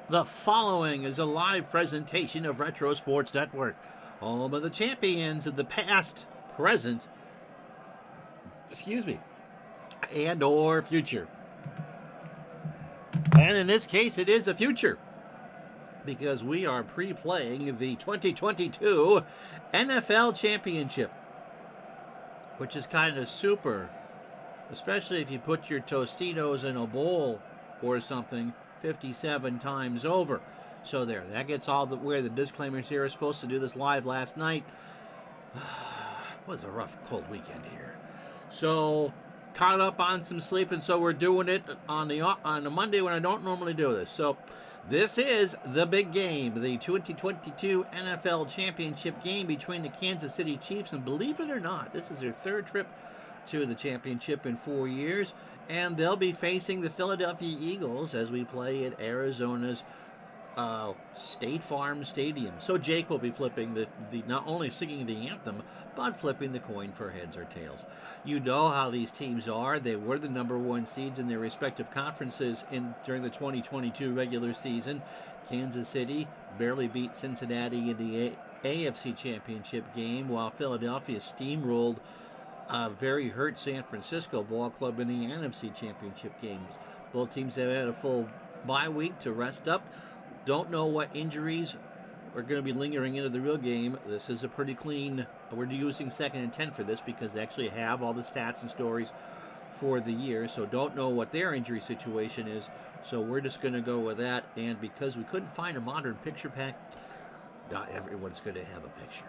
The following is a live presentation of Retro Sports Network, home of the champions of the past, present, and or future. And in this case, it is a future, because we are pre-playing the 2022 NFL Championship, which is kind of super, especially if you put your Tostitos in a bowl or something 57 times over. So there, that gets all where the disclaimers here. Are supposed to do this live last night. It was a rough, cold weekend here. So caught up on some sleep, and so we're doing it on a Monday when I don't normally do this. So this is the big game, the 2022 NFL Championship game between the Kansas City Chiefs, and believe it or not, this is their third trip to the championship in 4 years, and they'll be facing the Philadelphia Eagles as we play at Arizona's State Farm Stadium. So Jake will be flipping the not only singing the anthem, but flipping the coin for heads or tails. You know how these teams are. They were the number one seeds in their respective conferences during the 2022 regular season. Kansas City barely beat Cincinnati in the AFC Championship game, while Philadelphia steamrolled very hurt San Francisco ball club in the NFC Championship games. Both teams have had a full bye week to rest up. Don't know what injuries are going to be lingering into the real game. This is a pretty clean, we're using 2nd and 10 for this because they actually have all the stats and stories for the year. So don't know what their injury situation is. So we're just going to go with that. And because we couldn't find a modern picture pack, not everyone's going to have a picture.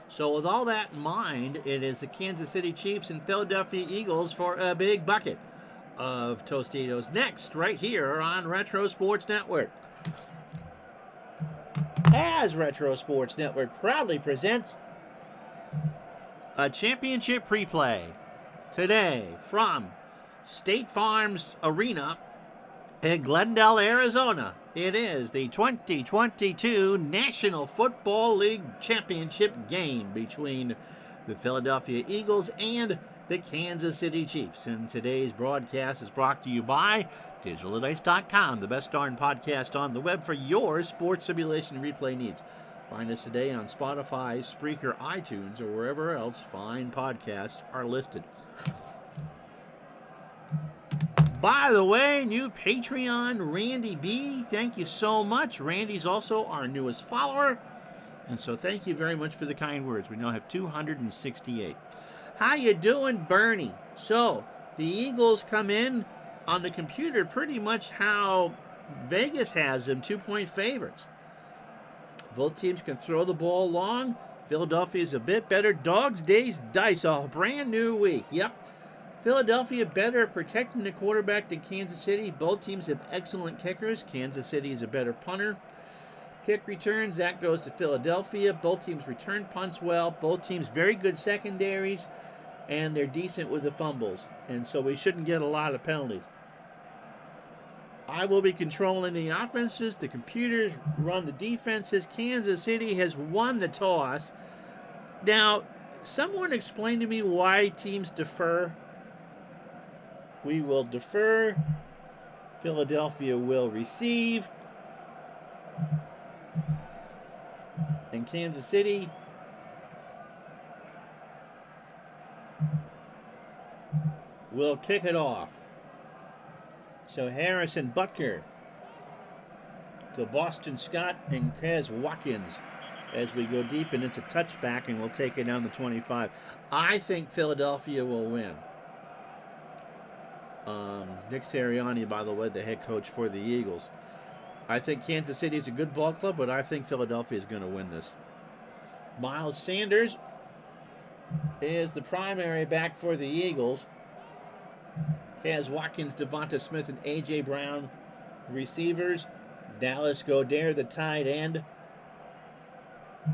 So with all that in mind, it is the Kansas City Chiefs and Philadelphia Eagles for a big bucket of Tostitos. Next, right here on Retro Sports Network. As Retro Sports Network proudly presents a championship preplay today from State Farm's Arena in Glendale, Arizona. It is the 2022 National Football League Championship game between the Philadelphia Eagles and the Kansas City Chiefs. And today's broadcast is brought to you by DigitalDice.com, the best darn podcast on the web for your sports simulation replay needs. Find us today on Spotify, Spreaker, iTunes, or wherever else fine podcasts are listed. By the way, new Patreon, Randy B. Thank you so much. Randy's also our newest follower. And so thank you very much for the kind words. We now have 268. How you doing, Bernie? So, the Eagles come in on the computer pretty much how Vegas has them, 2-point favorites. Both teams can throw the ball long. Philadelphia is a bit better. Dogs, days, dice, a brand new week. Yep. Philadelphia better at protecting the quarterback than Kansas City. Both teams have excellent kickers. Kansas City is a better punter. Kick returns, that goes to Philadelphia. Both teams return punts well. Both teams very good secondaries, and they're decent with the fumbles. And so we shouldn't get a lot of penalties. I will be controlling the offenses. The computers run the defenses. Kansas City has won the toss. Now, someone explain to me why teams defer. We will defer. Philadelphia will receive. And Kansas City will kick it off. So Harrison Butker to Boston Scott and Kaz Watkins as we go deep, and it's a touchback, and we'll take it down to 25. I think Philadelphia will win. Nick Sirianni, by the way, the head coach for the Eagles. I think Kansas City is a good ball club, but I think Philadelphia is going to win this. Miles Sanders is the primary back for the Eagles. Kaz Watkins, Devonta Smith, and A.J. Brown, receivers. Dallas Goedert, the tight end.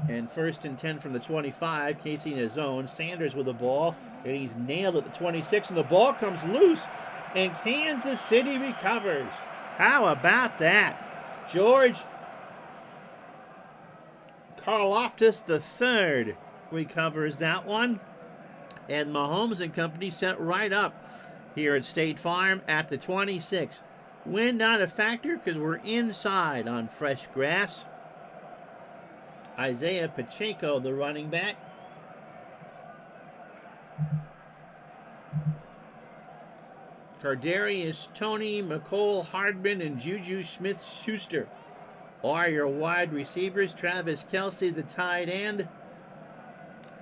And 1st and 10 from the 25, Casey in his zone. Sanders with the ball, and he's nailed at the 26, and the ball comes loose, and Kansas City recovers. How about that? George Karlaftis III recovers that one, and Mahomes and company set right up here at State Farm at the 26. Wind not a factor because we're inside on fresh grass. Isaiah Pacheco, the running back. Cardarius Tony, McCole Hardman, and Juju Smith-Schuster are your wide receivers. Travis Kelce, the tight end.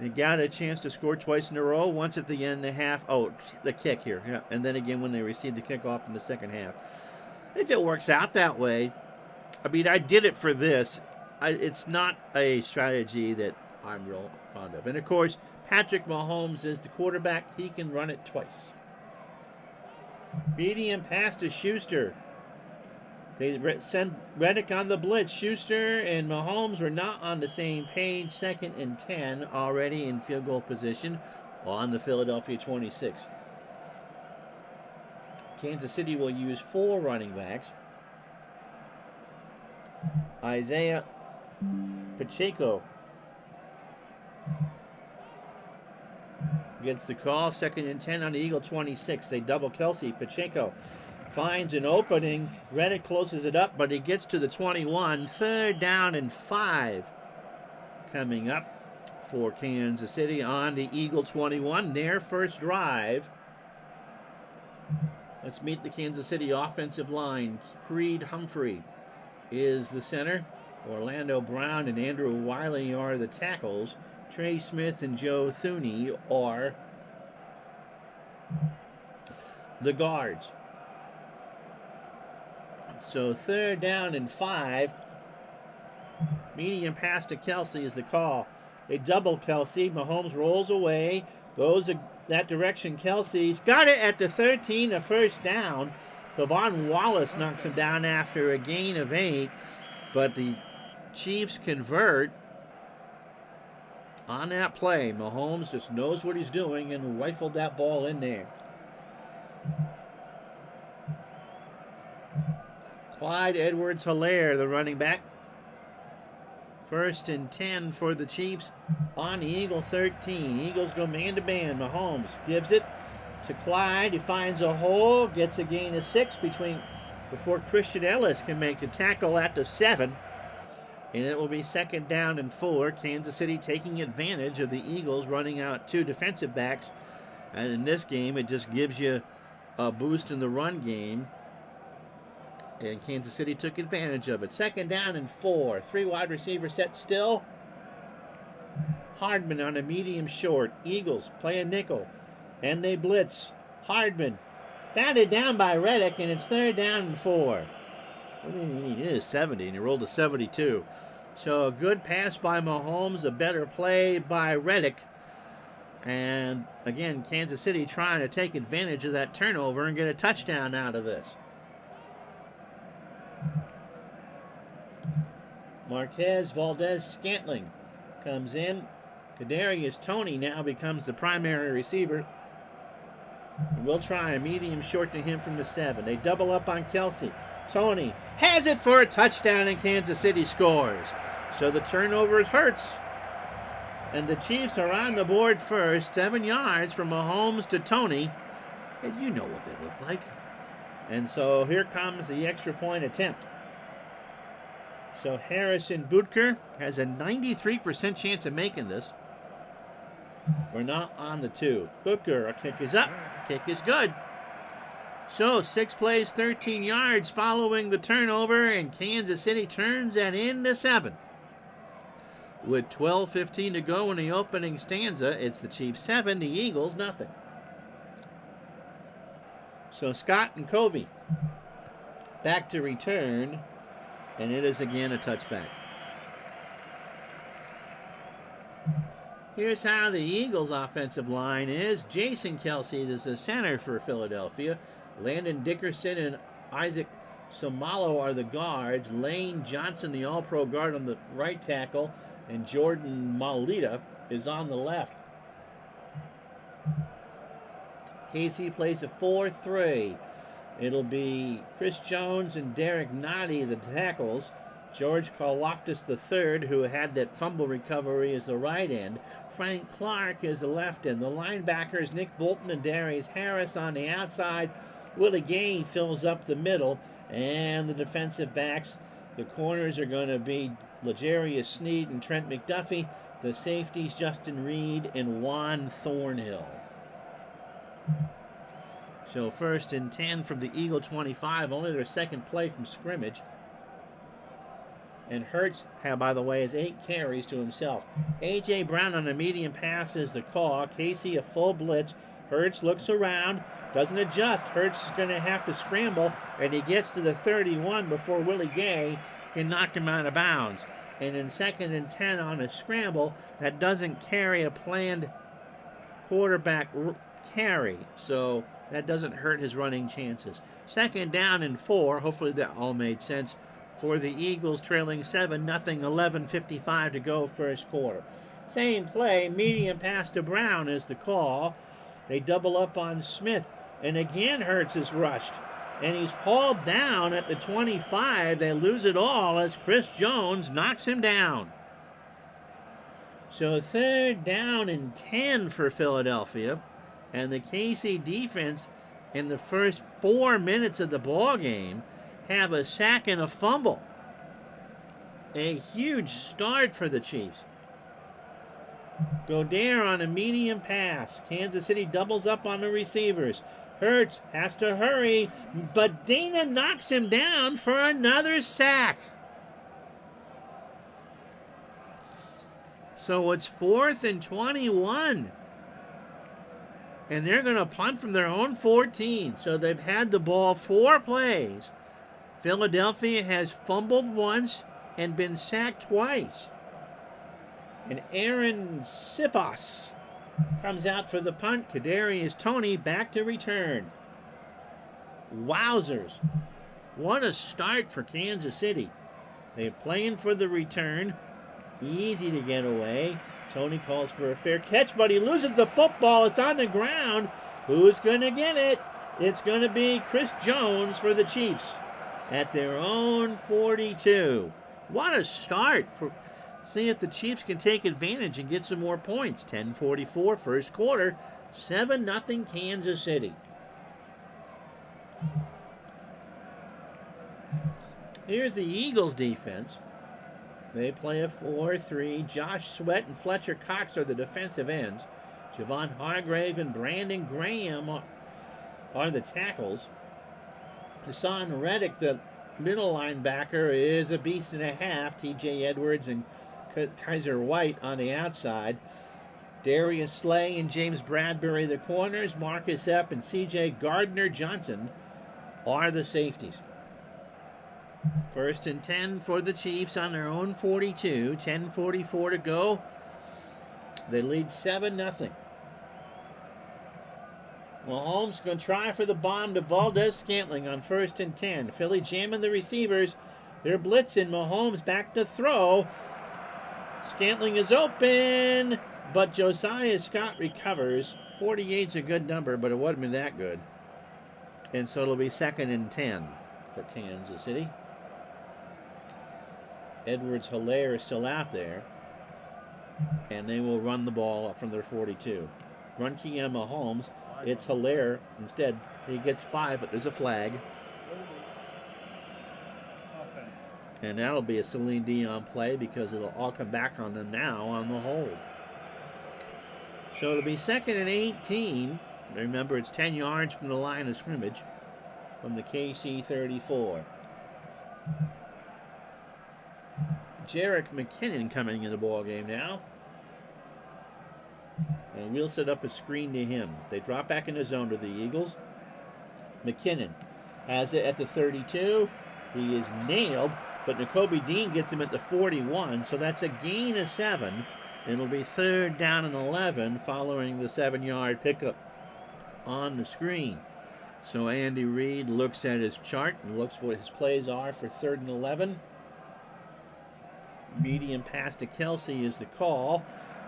They got a chance to score twice in a row, once at the end of the half. Oh, the kick here. Yeah. And then again when they received the kickoff in the second half. If it works out that way, I mean, I did it for this. It's not a strategy that I'm real fond of. And, of course, Patrick Mahomes is the quarterback. He can run it twice. Medium pass to Schuster. They send Reddick on the blitz. Schuster and Mahomes were not on the same page. 2nd and 10 already in field goal position on the Philadelphia 26. Kansas City will use 4 running backs. Isaiah Pacheco gets the call. 2nd and 10 on the Eagle 26. They double Kelce. Pacheco finds an opening. Reddick closes it up, but he gets to the 21. 3rd down and 5 coming up for Kansas City on the Eagle 21. Their first drive. Let's meet the Kansas City offensive line. Creed Humphrey is the center. Orlando Brown and Andrew Wiley are the tackles. Trey Smith and Joe Thuney are the guards. So 3rd down and 5. Medium pass to Kelce is the call. They double Kelce. Mahomes rolls away. Goes that direction. Kelce's got it at the 13, a first down. Kevon Wallace knocks him down after a gain of 8. But the Chiefs convert on that play. Mahomes just knows what he's doing and rifled that ball in there. Clyde Edwards-Helaire, the running back. 1st and 10 for the Chiefs on the Eagle 13. Eagles go man-to-man. Mahomes gives it to Clyde. He finds a hole, gets a gain of 6 before Christian Ellis can make the tackle at the 7. And it will be 2nd down and 4. Kansas City taking advantage of the Eagles running out 2 defensive backs. And in this game, it just gives you a boost in the run game. And Kansas City took advantage of it. 2nd down and 4. 3 wide receivers set still. Hardman on a medium short. Eagles play a nickel. And they blitz. Hardman batted down by Reddick, and it's 3rd down and 4. What do you need? He did a 70, and he rolled a 72. So a good pass by Mahomes, a better play by Reddick. And, again, Kansas City trying to take advantage of that turnover and get a touchdown out of this. Marquez Valdez-Scantling comes in. Kadarius Toney now becomes the primary receiver. And we'll try a medium short to him from the 7. They double up on Kelce. Toney has it for a touchdown, and Kansas City scores. So the turnover hurts. And the Chiefs are on the board first. 7 yards from Mahomes to Toney. And you know what they look like. And so here comes the extra point attempt. So Harrison Butker has a 93% chance of making this. We're not on the 2. Butker, a kick is up. Kick is good. So 6 plays, 13 yards following the turnover, and Kansas City turns that into 7. With 12:15 to go in the opening stanza, it's the Chiefs 7, the Eagles nothing. So Scott and Covey back to return. And it is again a touchback. Here's how the Eagles' offensive line is. Jason Kelce is the center for Philadelphia. Landon Dickerson and Isaac Somalo are the guards. Lane Johnson, the all-pro guard, on the right tackle. And Jordan Mailata is on the left. KC plays a 4-3. It'll be Chris Jones and Derek Nottie, the tackles. George Karlaftis III, who had that fumble recovery, is the right end. Frank Clark is the left end. The linebackers, Nick Bolton and Darius Harris on the outside. Willie Gay fills up the middle. And the defensive backs, the corners are going to be L'Jarius Sneed and Trent McDuffie. The safeties, Justin Reed and Juan Thornhill. So 1st and 10 from the Eagle 25, only their second play from scrimmage. And Hurts, by the way, has 8 carries to himself. A.J. Brown on a medium pass is the call. Casey a full blitz. Hurts looks around, doesn't adjust. Hurts is going to have to scramble, and he gets to the 31 before Willie Gay can knock him out of bounds. And in 2nd and 10 on a scramble, that doesn't carry a planned quarterback carry, so that doesn't hurt his running chances. 2nd down and 4, hopefully that all made sense, for the Eagles, trailing 7-0, 11:55 to go first quarter. Same play, medium pass to Brown is the call. They double up on Smith, and again Hurts is rushed. And he's hauled down at the 25. They lose it all as Chris Jones knocks him down. So 3rd down and 10 for Philadelphia. And the KC defense in the first 4 minutes of the ball game have a sack and a fumble. A huge start for the Chiefs. Goddard on a medium pass. Kansas City doubles up on the receivers. Hurts has to hurry, but Dana knocks him down for another sack. So it's 4th and 21. And they're going to punt from their own 14. So they've had the ball 4 plays. Philadelphia has fumbled once and been sacked twice. And Aaron Sipas comes out for the punt. Kadarius Toney back to return. Wowzers. What a start for Kansas City. They're playing for the return. Easy to get away. Toney calls for a fair catch, but he loses the football. It's on the ground. Who's going to get it? It's going to be Chris Jones for the Chiefs at their own 42. What a start for... See if the Chiefs can take advantage and get some more points. 10:44 first quarter, 7-0 Kansas City. Here's the Eagles defense. They play a 4-3. Josh Sweat and Fletcher Cox are the defensive ends. Javon Hargrave and Brandon Graham are the tackles. Hassan Reddick, the middle linebacker, is a beast and a half. T.J. Edwards and Kaiser White on the outside. Darius Slay and James Bradbury the corners. Marcus Epp and C.J. Gardner-Johnson are the safeties. 1st and 10 for the Chiefs on their own 42. 10:44 to go. They lead 7-0. Mahomes going to try for the bomb to Valdez-Scantling on 1st and 10. Philly jamming the receivers. They're blitzing. Mahomes back to throw. Scantling is open, but Josiah Scott recovers. 48's a good number, but it wasn't been that good. And so it'll be 2nd and 10 for Kansas City. Edwards-Helaire is still out there. And they will run the ball from their 42. Run key on Mahomes. It's Helaire. Instead, he gets 5, but there's a flag. And that'll be a Celine Dion play because it'll all come back on them now on the hold. So it'll be 2nd and 18. Remember, it's 10 yards from the line of scrimmage from the KC 34. Jerick McKinnon coming in the ball game now. And we'll set up a screen to him. They drop back in the zone to the Eagles. McKinnon has it at the 32. He is nailed, but Nakobe Dean gets him at the 41, so that's a gain of 7. It'll be 3rd down and 11 following the 7-yard pickup on the screen. So Andy Reid looks at his chart and looks what his plays are for 3rd and 11. Medium pass to Kelsey is the call.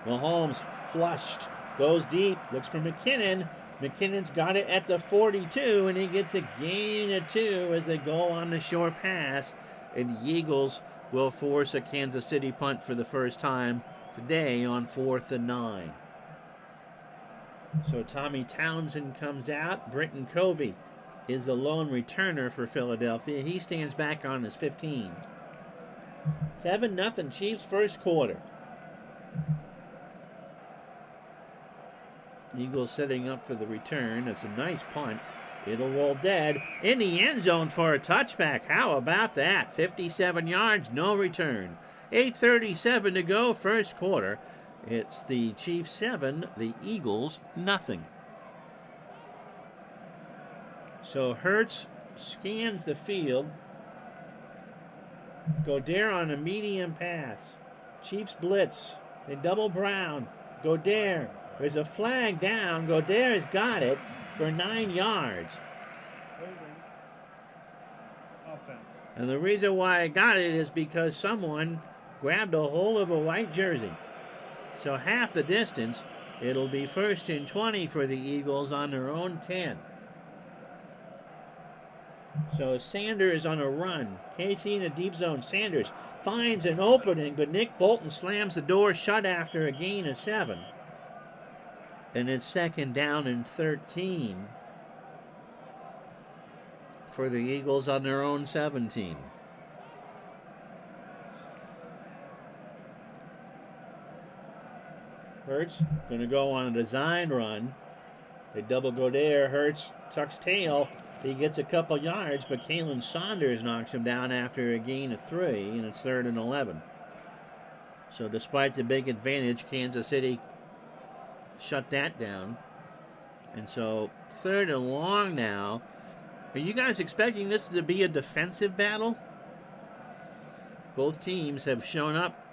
Mahomes flushed, goes deep, looks for McKinnon. McKinnon's got it at the 42, and he gets a gain of 2 as they go on the short pass. And the Eagles will force a Kansas City punt for the first time today on 4th and 9. So Tommy Townsend comes out. Britton Covey is the lone returner for Philadelphia. He stands back on his 15. 7-0 Chiefs first quarter. Eagles setting up for the return. It's a nice punt. It'll roll dead in the end zone for a touchback. How about that? 57 yards, no return. 8:37 to go, first quarter. It's the Chiefs 7, the Eagles nothing. So Hurts scans the field. Goddard on a medium pass. Chiefs blitz. They double Brown. Goddard. There's a flag down. Goddard's got it for 9 yards. And the reason why I got it is because someone grabbed a hold of a white jersey. So half the distance, it'll be 1st and 20 for the Eagles on their own 10. So Sanders on a run. Casey in a deep zone. Sanders finds an opening, but Nick Bolton slams the door shut after a gain of 7. And it's 2nd down and 13 for the Eagles on their own 17. Hurts going to go on a design run. They double Goddard. Hurts tucks tail. He gets a couple yards, but Kalen Saunders knocks him down after a gain of 3, and it's 3rd and 11. So despite the big advantage, Kansas City shut that down. And so 3rd and long now. Are you guys expecting this to be a defensive battle? Both teams have shown up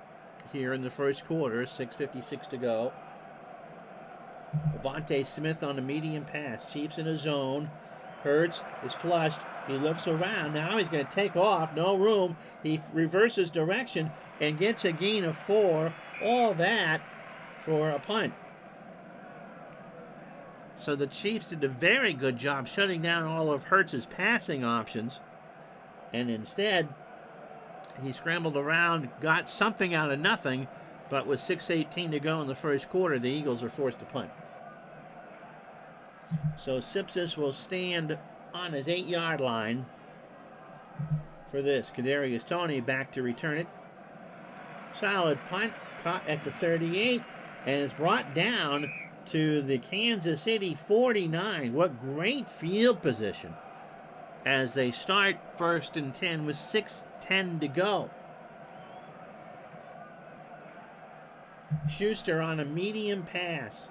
here in the first quarter. 6:56 to go. Devontae Smith on a medium pass. Chiefs in a zone. Hurts is flushed. He looks around. Now he's going to take off. No room. He reverses direction and gets a gain of 4. All that for a punt. So the Chiefs did a very good job shutting down all of Hurts' passing options. And instead, he scrambled around, got something out of nothing, but with 6:18 to go in the first quarter, the Eagles are forced to punt. So Sipsis will stand on his 8-yard line for this. Kadarius Toney back to return it. Solid punt, caught at the 38, and is brought down to the Kansas City 49. What great field position as they start 1st and 10 with 6:10 to go. Schuster on a medium pass.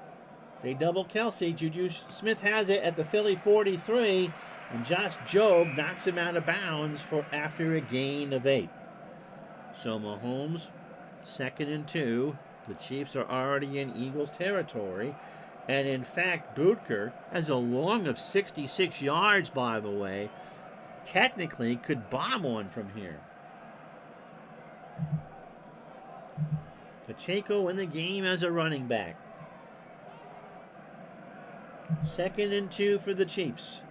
They double Kelsey. Juju Smith has it at the Philly 43, and Josh Jobe knocks him out of bounds after a gain of 8. So Mahomes, 2nd and 2. The Chiefs are already in Eagles territory. And in fact, Bootker has a long of 66 yards, by the way. Technically could bomb one from here. Pacheco in the game as a running back. 2nd and 2 for the Chiefs.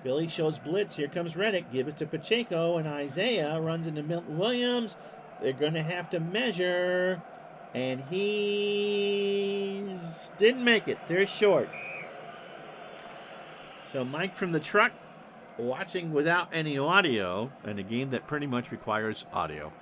Philly shows blitz. Here comes Reddick. Give it to Pacheco, and Isaiah runs into Milton Williams. They're going to have to measure, and he didn't make it. They're short. So Mike from the truck watching without any audio in a game that pretty much requires audio.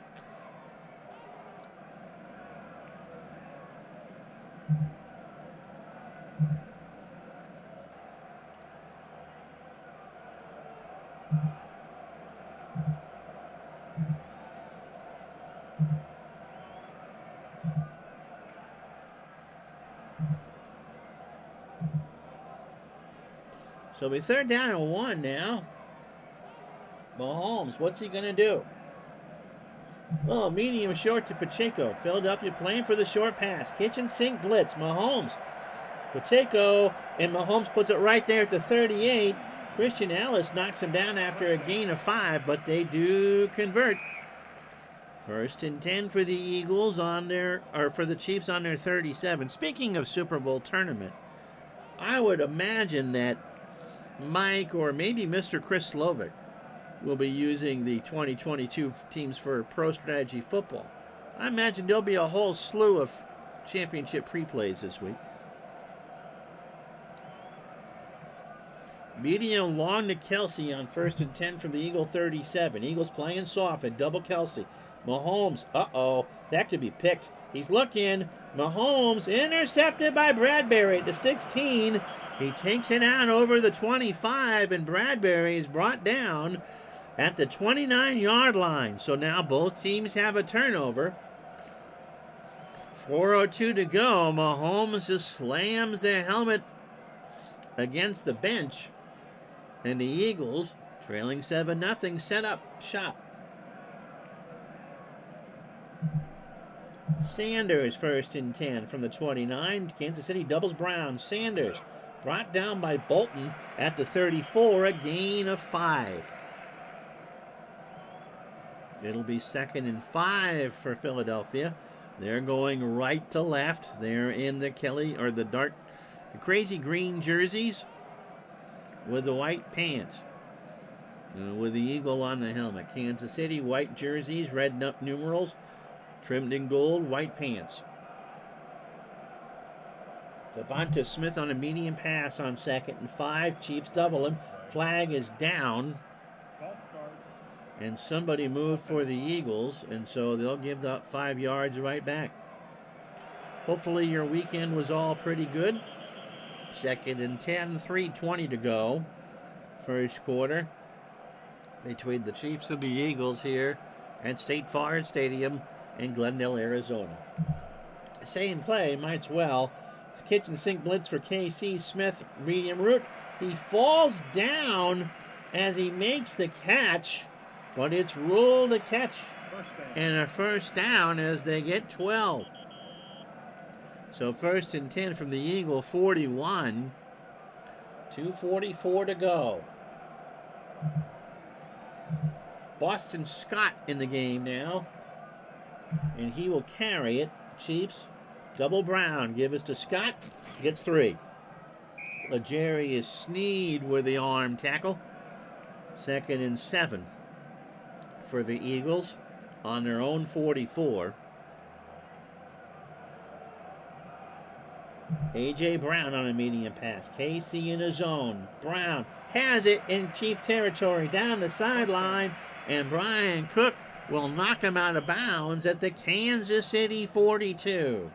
So we 3rd down and 1 now. Mahomes, what's he going to do? Oh, medium short to Pacheco. Philadelphia playing for the short pass. Kitchen sink blitz. Mahomes. Pacheco, and Mahomes puts it right there at the 38. Christian Ellis knocks him down after a gain of 5, but they do convert. 1st and 10 for the Eagles for the Chiefs on their 37. Speaking of Super Bowl tournament, I would imagine that Mike or maybe Mr. Chris Slovic will be using the 2022 teams for Pro Strategy Football. I imagine there'll be a whole slew of championship preplays this week. Medium long to Kelsey on 1st and 10 from the Eagle 37. Eagles playing soft at double Kelsey. Mahomes, uh-oh, that could be picked. He's looking. Mahomes intercepted by Bradbury at the 16. He takes it out over the 25, and Bradbury is brought down at the 29-yard line. So now both teams have a turnover. 4:02 to go. Mahomes just slams the helmet against the bench. And the Eagles, trailing 7-0, set up shop. Sanders 1st and 10 from the 29. Kansas City doubles Brown. Sanders brought down by Bolton at the 34, a gain of 5. It'll be 2nd and 5 for Philadelphia. They're going right to left. They're in the the crazy green jerseys with the white pants. With the eagle on the helmet. Kansas City, white jerseys, red numerals, trimmed in gold, white pants. Devonta Smith on a medium pass on 2nd and 5. Chiefs double him. Flag is down. And somebody moved for the Eagles, and so they'll give the 5 yards right back. Hopefully your weekend was all pretty good. 2nd and 10, 3:20 to go. First quarter between the Chiefs and the Eagles here at State Farm Stadium in Glendale, Arizona. Same play, might as well. It's kitchen sink blitz for KC. Smith, medium route. He falls down as he makes the catch, but it's ruled a catch and a first down as they get 12. So 1st and 10 from the Eagle 41. 2:44 to go. Boston Scott in the game now, and he will carry it. Chiefs double Brown, give us to Scott, gets 3. L'Jarius Sneed with the arm tackle. 2nd and 7 for the Eagles on their own 44. A.J. Brown on a medium pass. KC in a zone. Brown has it in Chief territory down the sideline, and Brian Cook will knock him out of bounds at the Kansas City 42.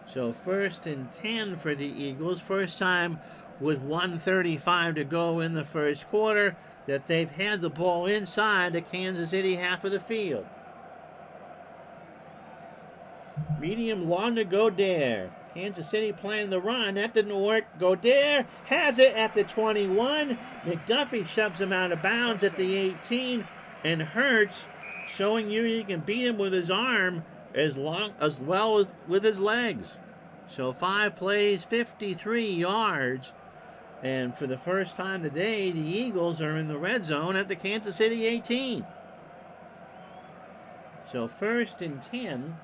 So 1st and 10 for the Eagles. First time with 1:35 to go in the first quarter that they've had the ball inside the Kansas City half of the field. Medium long to Godare. Kansas City playing the run. That didn't work. Godare has it at the 21. McDuffie shoves him out of bounds at the 18. And Hurts showing you he can beat him with his arm as well as with his legs. So 5 plays, 53 yards. And for the first time today, the Eagles are in the red zone at the Kansas City 18. So 1st and 10.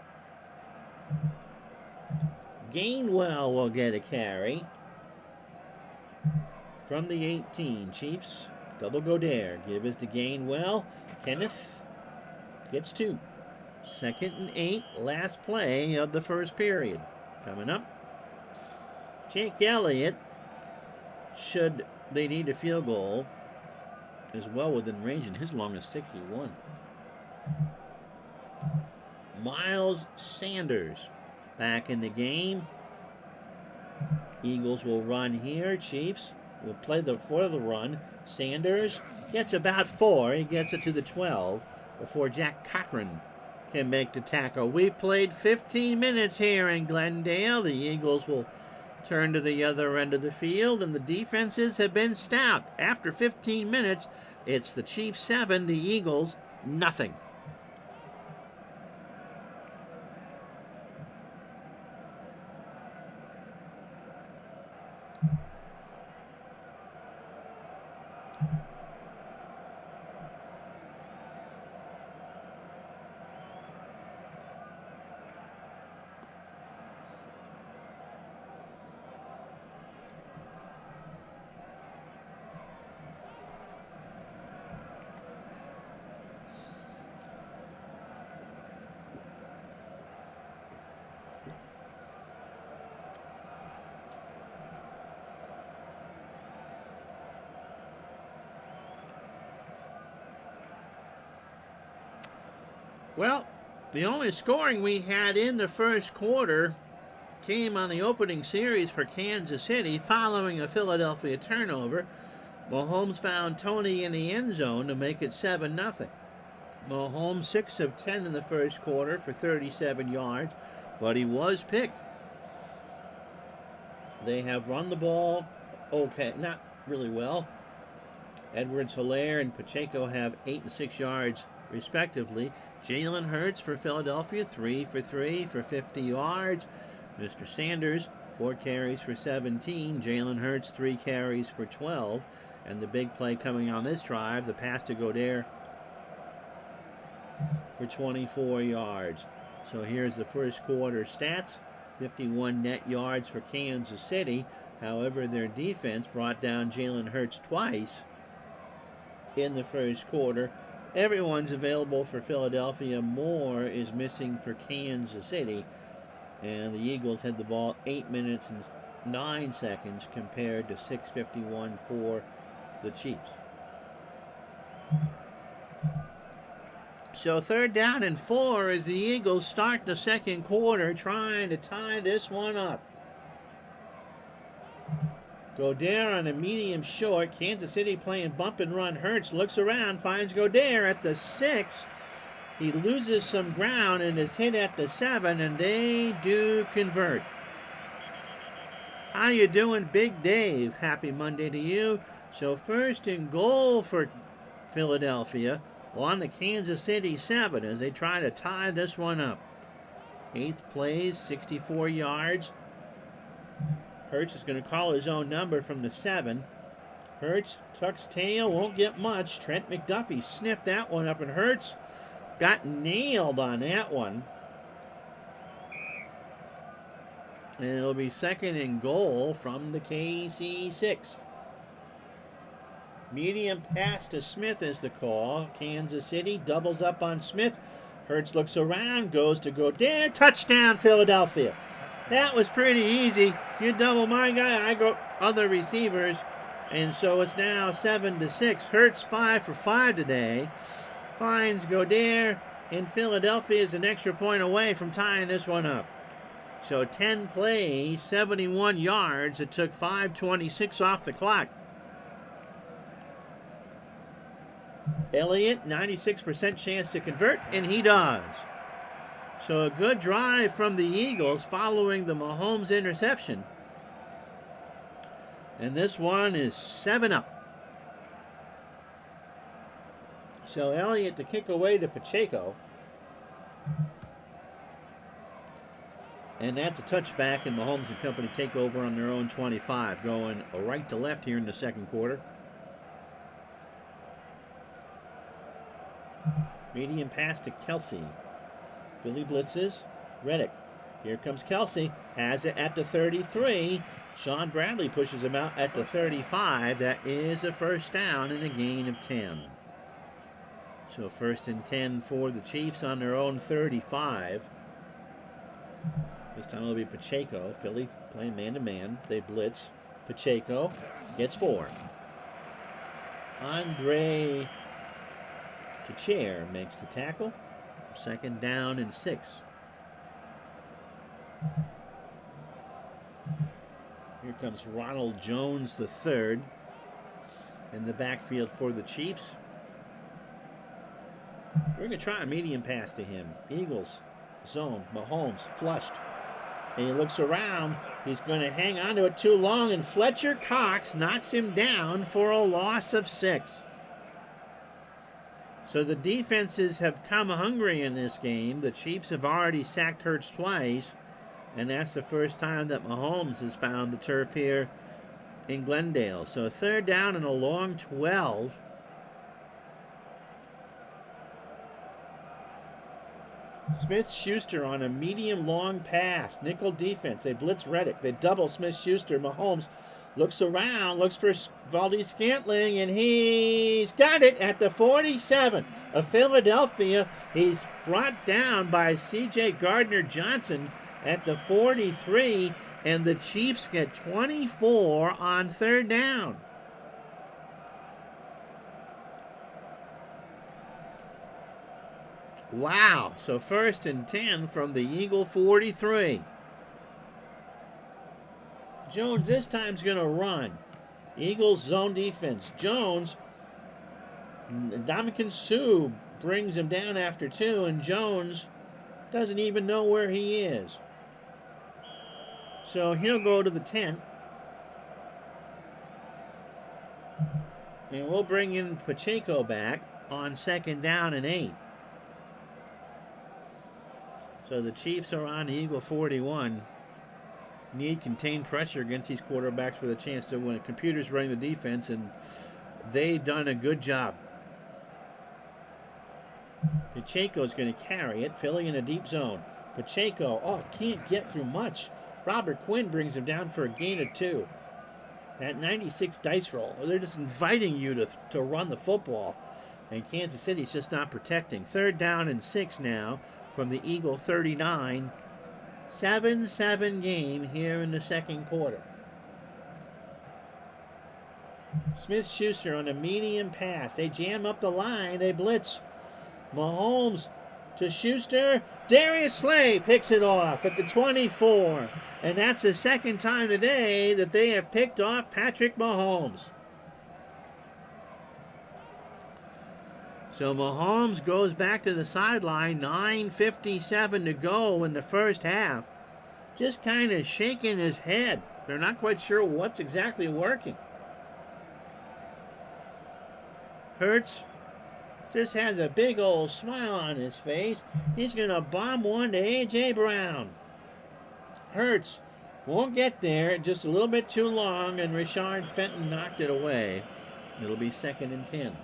Gainwell will get a carry from the 18. Chiefs double Godare. Give us to Gainwell. Kenneth gets 2. 2nd and 8. Last play of the first period. Coming up. Jake Elliott, should they need a field goal, is well within range, and his long is 61. Miles Sanders back in the game. Eagles will run here. Chiefs will play for the run. Sanders gets about 4. He gets it to the 12 before Jack Cochran can make the tackle. We've played 15 minutes here in Glendale. The Eagles will turn to the other end of the field, and the defenses have been stout. After 15 minutes, it's the Chiefs 7, the Eagles nothing. Well, the only scoring we had in the first quarter came on the opening series for Kansas City following a Philadelphia turnover. Mahomes found Tony in the end zone to make it 7-0. Mahomes 6 of 10 in the first quarter for 37 yards, but he was picked. They have run the ball okay, not really well. Edwards-Helaire and Pacheco have 8 and 6 yards respectively. Jalen Hurts for Philadelphia, 3 for 3 for 50 yards. Mr. Sanders, 4 carries for 17. Jalen Hurts, 3 carries for 12. And the big play coming on this drive, the pass to Goddard for 24 yards. So here's the first quarter stats. 51 net yards for Kansas City. However, their defense brought down Jalen Hurts twice in the first quarter. Everyone's available for Philadelphia. Moore is missing for Kansas City. And the Eagles had the ball 8 minutes and 9 seconds compared to 6:51 for the Chiefs. So 3rd down and 4 as the Eagles start the second quarter trying to tie this one up. Goddard on a medium short. Kansas City playing bump and run. Hurts looks around, finds Goddard at the 6. He loses some ground and is hit at the 7, and they do convert. How you doing, Big Dave? Happy Monday to you. So 1st and goal for Philadelphia on the Kansas City 7 as they try to tie this one up. 8th plays, 64 yards. Hurts is going to call his own number from the 7. Hurts tucks tail, won't get much. Trent McDuffie sniffed that one up, and Hurts got nailed on that one. And it'll be 2nd and goal from the KC6. Medium pass to Smith is the call. Kansas City doubles up on Smith. Hurts looks around, goes to Goddard. Touchdown, Philadelphia. That was pretty easy. You double my guy, I go other receivers. And so it's now 7-6. Hurts 5 for 5 today. Finds Goddard, and Philadelphia is an extra point away from tying this one up. So 10 plays, 71 yards. It took 5:26 off the clock. Elliott, 96% chance to convert, and he does. So a good drive from the Eagles following the Mahomes interception. And this one is 7-up. So Elliott to kick away to Pacheco. And that's a touchback, and Mahomes and company take over on their own 25, going right to left here in the second quarter. Medium pass to Kelsey. Philly blitzes. Reddick. Here comes Kelsey. Has it at the 33. Sean Bradley pushes him out at the 35. That is a first down and a gain of 10. So 1st and 10 for the Chiefs on their own 35. This time it'll be Pacheco. Philly playing man-to-man. They blitz. Pacheco gets 4. Andre Chair makes the tackle. 2nd down and 6. Here comes Ronald Jones III in the backfield for the Chiefs. We're going to try a medium pass to him. Eagles, zone, Mahomes, flushed. And he looks around. He's going to hang on to it too long, and Fletcher Cox knocks him down for a loss of 6. So the defenses have come hungry in this game. The Chiefs have already sacked Hurts twice, and that's the first time that Mahomes has found the turf here in Glendale. So 3rd down and a long 12. Smith-Schuster on a medium-long pass. Nickel defense. They blitz Reddick. They double Smith-Schuster. Mahomes looks around, looks for Valdes-Scantling, and he's got it at the 47 of Philadelphia. He's brought down by C.J. Gardner-Johnson at the 43, and the Chiefs get 24 on 3rd down. Wow. So 1st and 10 from the Eagle 43. Jones this time's going to run. Eagles zone defense. Jones, Dominican Sue brings him down after 2, and Jones doesn't even know where he is. So he'll go to the 10. And we'll bring in Pacheco back on 2nd down and 8. So the Chiefs are on Eagle 41. Need contained pressure against these quarterbacks for the chance to win. Computers running the defense, and they've done a good job. Pacheco's going to carry it, filling in a deep zone. Pacheco, can't get through much. Robert Quinn brings him down for a gain of 2. That 96 dice roll. They're just inviting you to run the football. And Kansas City's just not protecting. 3rd down and 6 now from the Eagle 39. 7-7 game here in the 2nd quarter. Smith-Schuster on a medium pass. They jam up the line. They blitz. Mahomes to Schuster. Darius Slay picks it off at the 24. And that's the 2nd time today that they have picked off Patrick Mahomes. So Mahomes goes back to the sideline. 9:57 to go in the first half. Just kind of shaking his head. They're not quite sure what's exactly working. Hurts just has a big old smile on his face. He's going to bomb one to A.J. Brown. Hurts won't get there, just a little bit too long, and Richard Fenton knocked it away. It'll be 2nd and 10.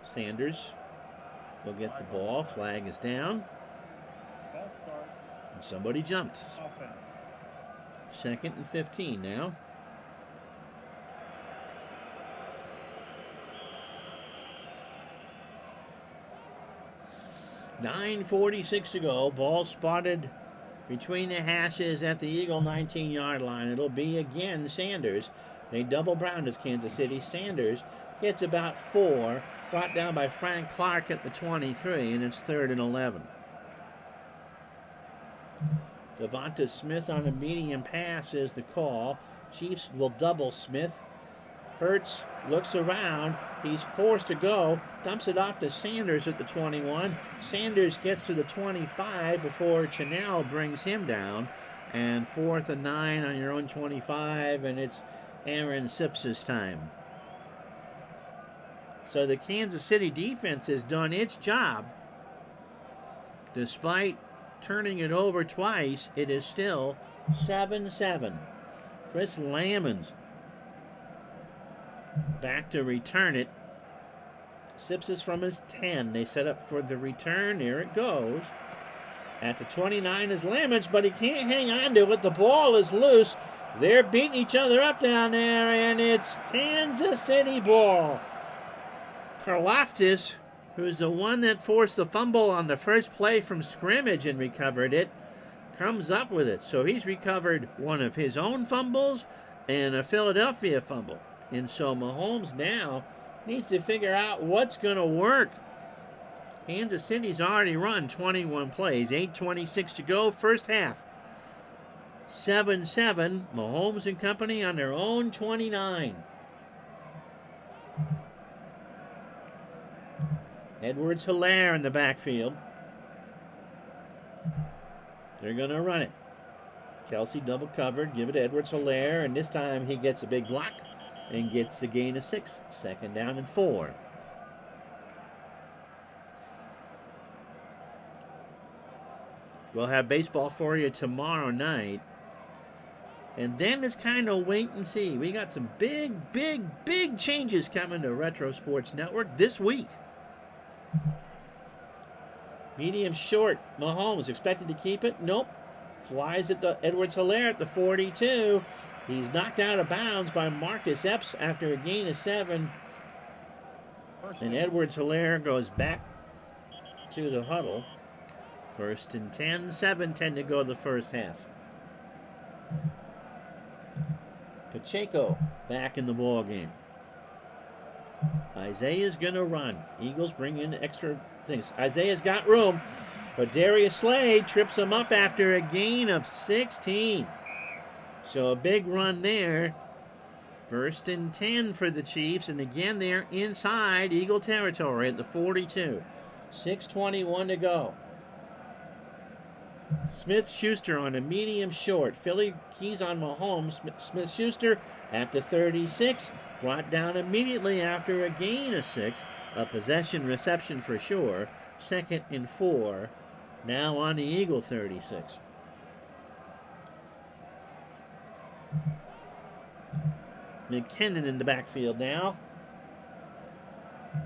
Sanders will get the ball. Flag is down. And somebody jumped. 2nd and 15 now. .9:46 to go. Ball spotted between the hashes at the Eagle 19-yard line. It'll be again Sanders. They double Brown as Kansas City. Sanders gets about 4. Brought down by Frank Clark at the 23, and it's 3rd and 11. Devonta Smith on a medium pass is the call. Chiefs will double Smith. Hurts looks around. He's forced to go. Dumps it off to Sanders at the 21. Sanders gets to the 25 before Chanel brings him down. And 4th and 9 on your own 25, and it's Aaron Sips' time. So the Kansas City defense has done its job. Despite turning it over twice, it is still 7-7. Chris Lammons back to return it. Sips is from his 10. They set up for the return. Here it goes. At the 29 is Lammons, but he can't hang on to it. The ball is loose. They're beating each other up down there, and it's Kansas City ball. Karlaftis, who's the one that forced the fumble on the first play from scrimmage and recovered it, comes up with it. So he's recovered one of his own fumbles and a Philadelphia fumble. And so Mahomes now needs to figure out what's going to work. Kansas City's already run 21 plays, 8:26 to go, first half. 7-7, Mahomes and company on their own 29. Edwards-Helaire in the backfield. They're going to run it. Kelsey double covered, give it to Edwards-Helaire, and this time he gets a big block and gets a gain of 6. 2nd down and 4. We'll have baseball for you tomorrow night. And then it's kind of wait and see. We got some big changes coming to Retro Sports Network this week. Medium short. Mahomes expected to keep it. Nope. Flies at the Edwards-Helaire at the 42. He's knocked out of bounds by Marcus Epps after a gain of 7. And Edwards-Helaire goes back to the huddle. 1st and 10. 7:10 to go the first half. Pacheco back in the ball game. Isaiah's going to run. Eagles bring in extra things. Isaiah's got room, but Darius Slade trips him up after a gain of 16. So a big run there. 1st and 10 for the Chiefs, and again they're inside Eagle territory at the 42. 6:21 to go. Smith-Schuster on a medium short. Philly keys on Mahomes. Smith-Schuster at the 36. Brought down immediately after a gain of 6. A possession reception for sure. 2nd and 4. Now on the Eagle 36. McKinnon in the backfield now.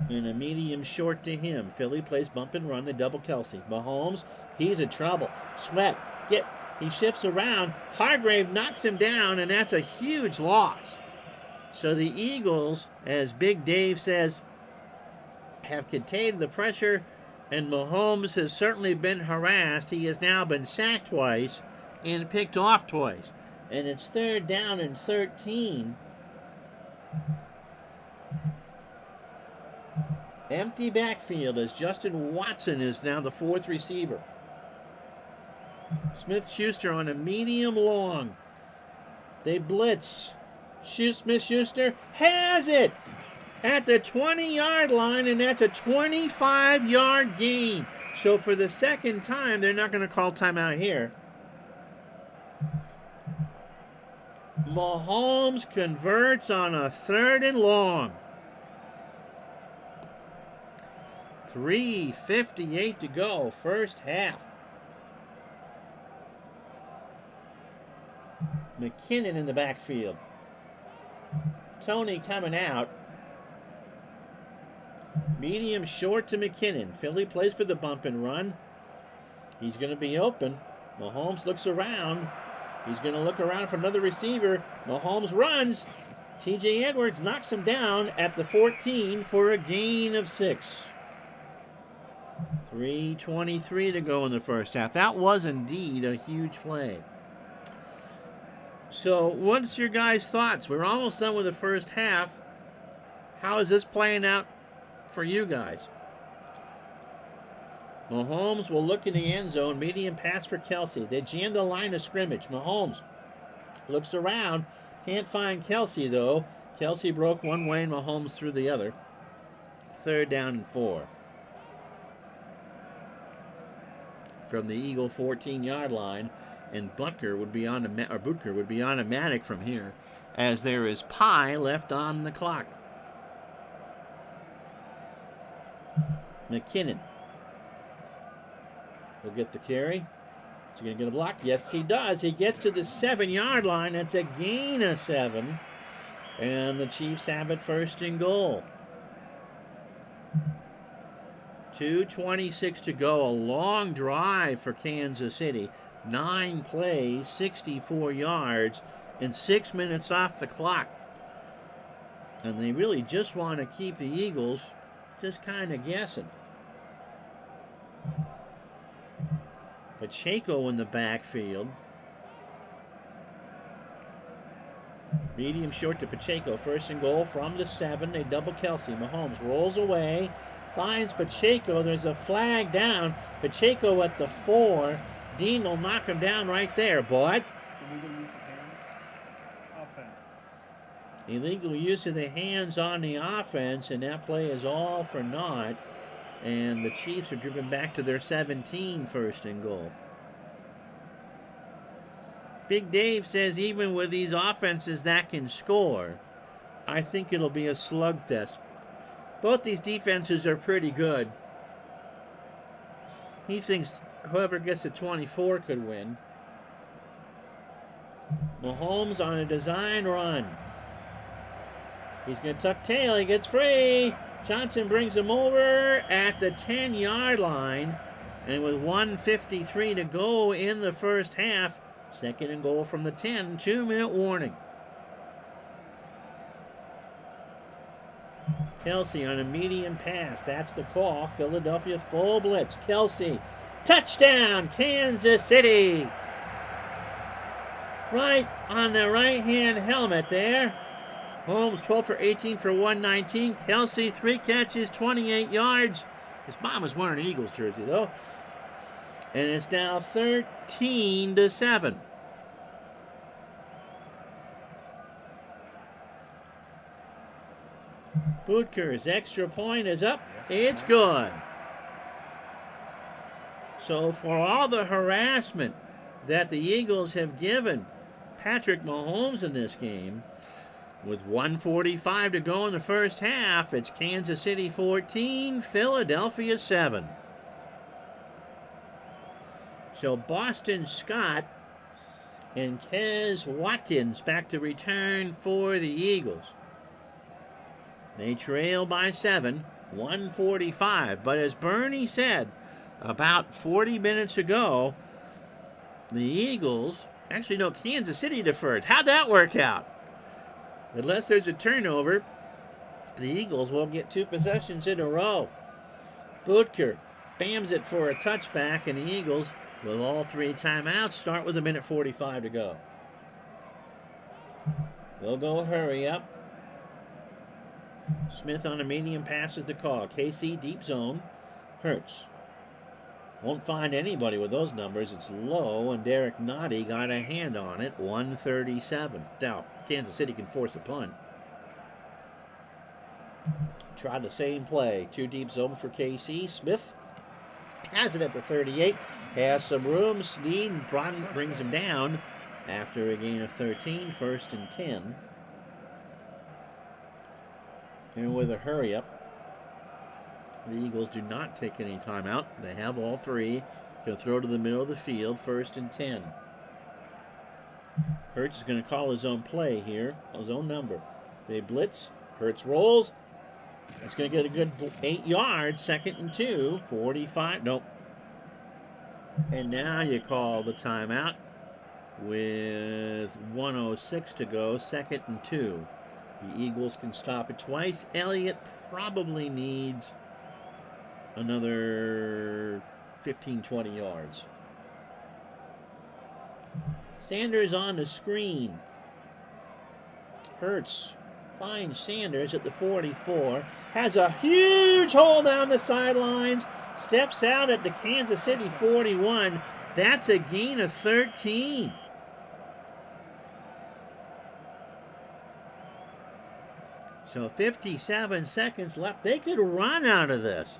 And a medium short to him. Philly plays bump and run. They double Kelsey. Mahomes, he's in trouble. Sweat, he shifts around. Hargrave knocks him down, and that's a huge loss. So the Eagles, as Big Dave says, have contained the pressure, and Mahomes has certainly been harassed. He has now been sacked twice and picked off twice. And it's 3rd down and 13. Empty backfield as Justin Watson is now the 4th receiver. Smith-Schuster on a medium long. They blitz. Smith-Schuster has it at the 20-yard line, and that's a 25-yard gain. So for the 2nd time, they're not going to call timeout here. Mahomes converts on a 3rd and long. 3:58 to go, 1st half. McKinnon in the backfield. Tony coming out. Medium short to McKinnon. Philly plays for the bump and run. He's going to be open. Mahomes looks around. He's going to look around for another receiver. Mahomes runs. TJ Edwards knocks him down at the 14 for a gain of 6. 3:23 to go in the 1st half. That was indeed a huge play. So what's your guys' thoughts? We're almost done with the 1st half. How is this playing out for you guys? Mahomes will look in the end zone. Medium pass for Kelsey. They jam the line of scrimmage. Mahomes looks around. Can't find Kelsey, though. Kelsey broke one way and Mahomes through the other. 3rd down and 4. From the Eagle 14-yard line. And Butker would be automatic from here, as there is Pye left on the clock. McKinnon will get the carry. Is he going to get a block? Yes, he does. He gets to the 7-yard line. That's a gain of 7. And the Chiefs have it 1st and goal. 2:26 to go. A long drive for Kansas City. 9 plays, 64 yards, and 6 minutes off the clock. And they really just want to keep the Eagles just kind of guessing. Pacheco in the backfield. Medium short to Pacheco. 1st and goal from the 7. They double Kelsey. Mahomes rolls away. Finds Pacheco. There's a flag down. Pacheco at the 4. Dean will knock him down right there, but illegal use of hands. Offense. Illegal use of the hands on the offense, and that play is all for naught. And the Chiefs are driven back to their 17, 1st and goal. Big Dave says even with these offenses that can score, I think it'll be a slugfest. Both these defenses are pretty good. He thinks whoever gets to 24 could win. Mahomes on a design run. He's going to tuck tail. He gets free. Johnson brings him over at the 10-yard line. And with 1:53 to go in the 1st half, 2nd and goal from the 10. 2-minute warning. Kelsey on a medium pass. That's the call. Philadelphia full blitz. Kelsey. Touchdown, Kansas City. Right on the right-hand helmet there. Holmes, 12 for 18 for 119. Kelsey, 3 catches, 28 yards. His mom is wearing an Eagles jersey, though. And it's now 13-7. Bootker's extra point is up. It's good. So for all the harassment that the Eagles have given Patrick Mahomes in this game, with 1:45 to go in the first half, it's Kansas City 14, Philadelphia 7. So Boston Scott and Kez Watkins back to return for the Eagles. They trail by 7, 1:45. But as Bernie said about 40 minutes ago, the Eagles, actually no, Kansas City deferred. How'd that work out? Unless there's a turnover, the Eagles won't get 2 possessions in a row. Bootker bams it for a touchback, and the Eagles, with all 3 timeouts, start with 1:45 to go. They'll go hurry up. Smith on a medium pass is the call. KC deep zone. Hurts. Won't find anybody with those numbers. It's low, and Derek Noddy got a hand on it. 137. Now, Kansas City can force a punt. Tried the same play. 2 deep zone for KC. Smith has it at the 38. Has some room. Snead brings him down after a gain of 13. 1st and 10. And with a hurry up, the Eagles do not take any timeout. They have all 3. Can throw to the middle of the field. 1st and 10. Hurts is going to call his own play here, his own number. They blitz. Hurts rolls. It's going to get a good 8 yards. 2nd and 2. 45. Nope. And now you call the timeout with 1:06 to go. 2nd and 2. The Eagles can stop it twice. Elliott probably needs another 15, 20 yards. Sanders on the screen. Hurts finds Sanders at the 44. Has a huge hole down the sidelines. Steps out at the Kansas City 41. That's a gain of 13. So 57 seconds left. They could run out of this.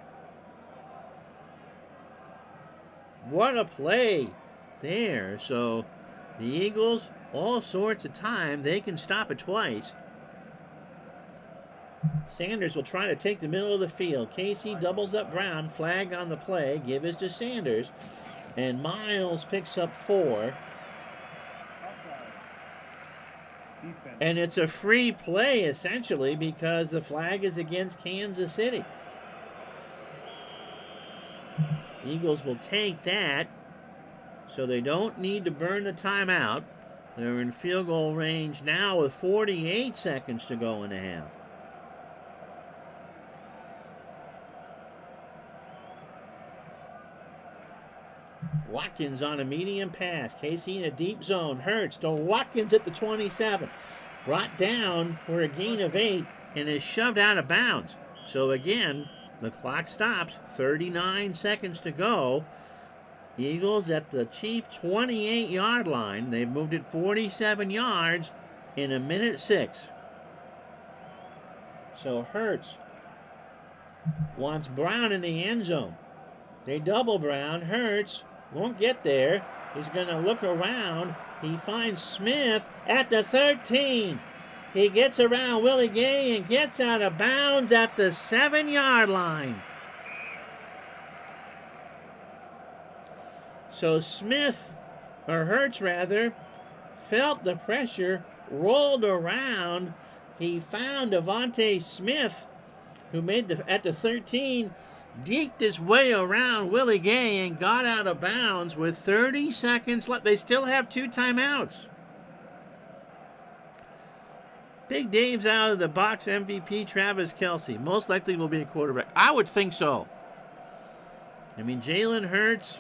What a play there. So the Eagles, all sorts of time. They can stop it twice. Sanders will try to take the middle of the field. Casey doubles up Brown. Flag on the play. Give is to Sanders. And Miles picks up 4. And it's a free play, essentially, because the flag is against Kansas City. Eagles will take that, so they don't need to burn the timeout. They're in field goal range now with 48 seconds to go in the half. Watkins on a medium pass. Casey in a deep zone. Hurts to Watkins at the 27. Brought down for a gain of 8 and is shoved out of bounds. So again, the clock stops. 39 seconds to go. Eagles at the Chief 28-yard line. They've moved it 47 yards in 1:06. So Hurts wants Brown in the end zone. They double Brown. Hurts won't get there. He's going to look around. He finds Smith at the 13. He gets around Willie Gay and gets out of bounds at the 7-yard line. So Smith, or Hurts rather, felt the pressure, rolled around. He found Devontae Smith, who made at the 13, deked his way around Willie Gay and got out of bounds with 30 seconds left. They still have 2 timeouts. Big Dave's out of the box. MVP Travis Kelce most likely will be a quarterback. I would think so. I mean, Jalen Hurts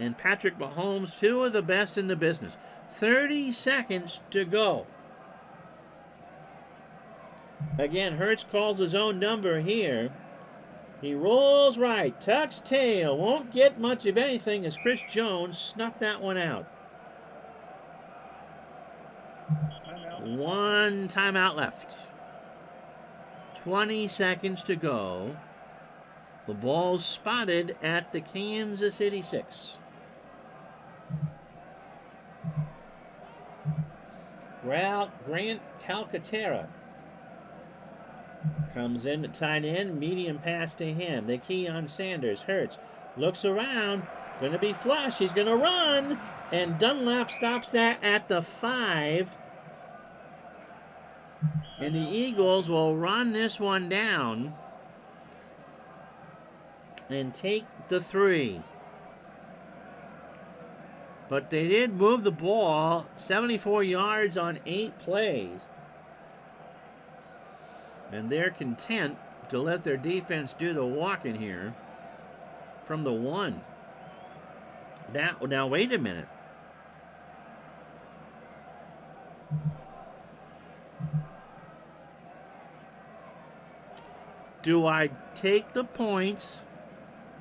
and Patrick Mahomes, 2 of the best in the business. 30 seconds to go. Again, Hurts calls his own number here. He rolls right, tucks tail, won't get much of anything as Chris Jones snuffed that one out. Timeout. One timeout left. 20 seconds to go. The ball's spotted at the Kansas City 6. Grant Calcaterra comes in at tight end, medium pass to him. The key on Sanders. Hurts looks around, going to be flush. He's going to run, and Dunlap stops that at the 5. And the Eagles will run this one down and take the 3. But they did move the ball 74 yards on 8 plays. And they're content to let their defense do the walking here from the 1. Now wait a minute. Do I take the points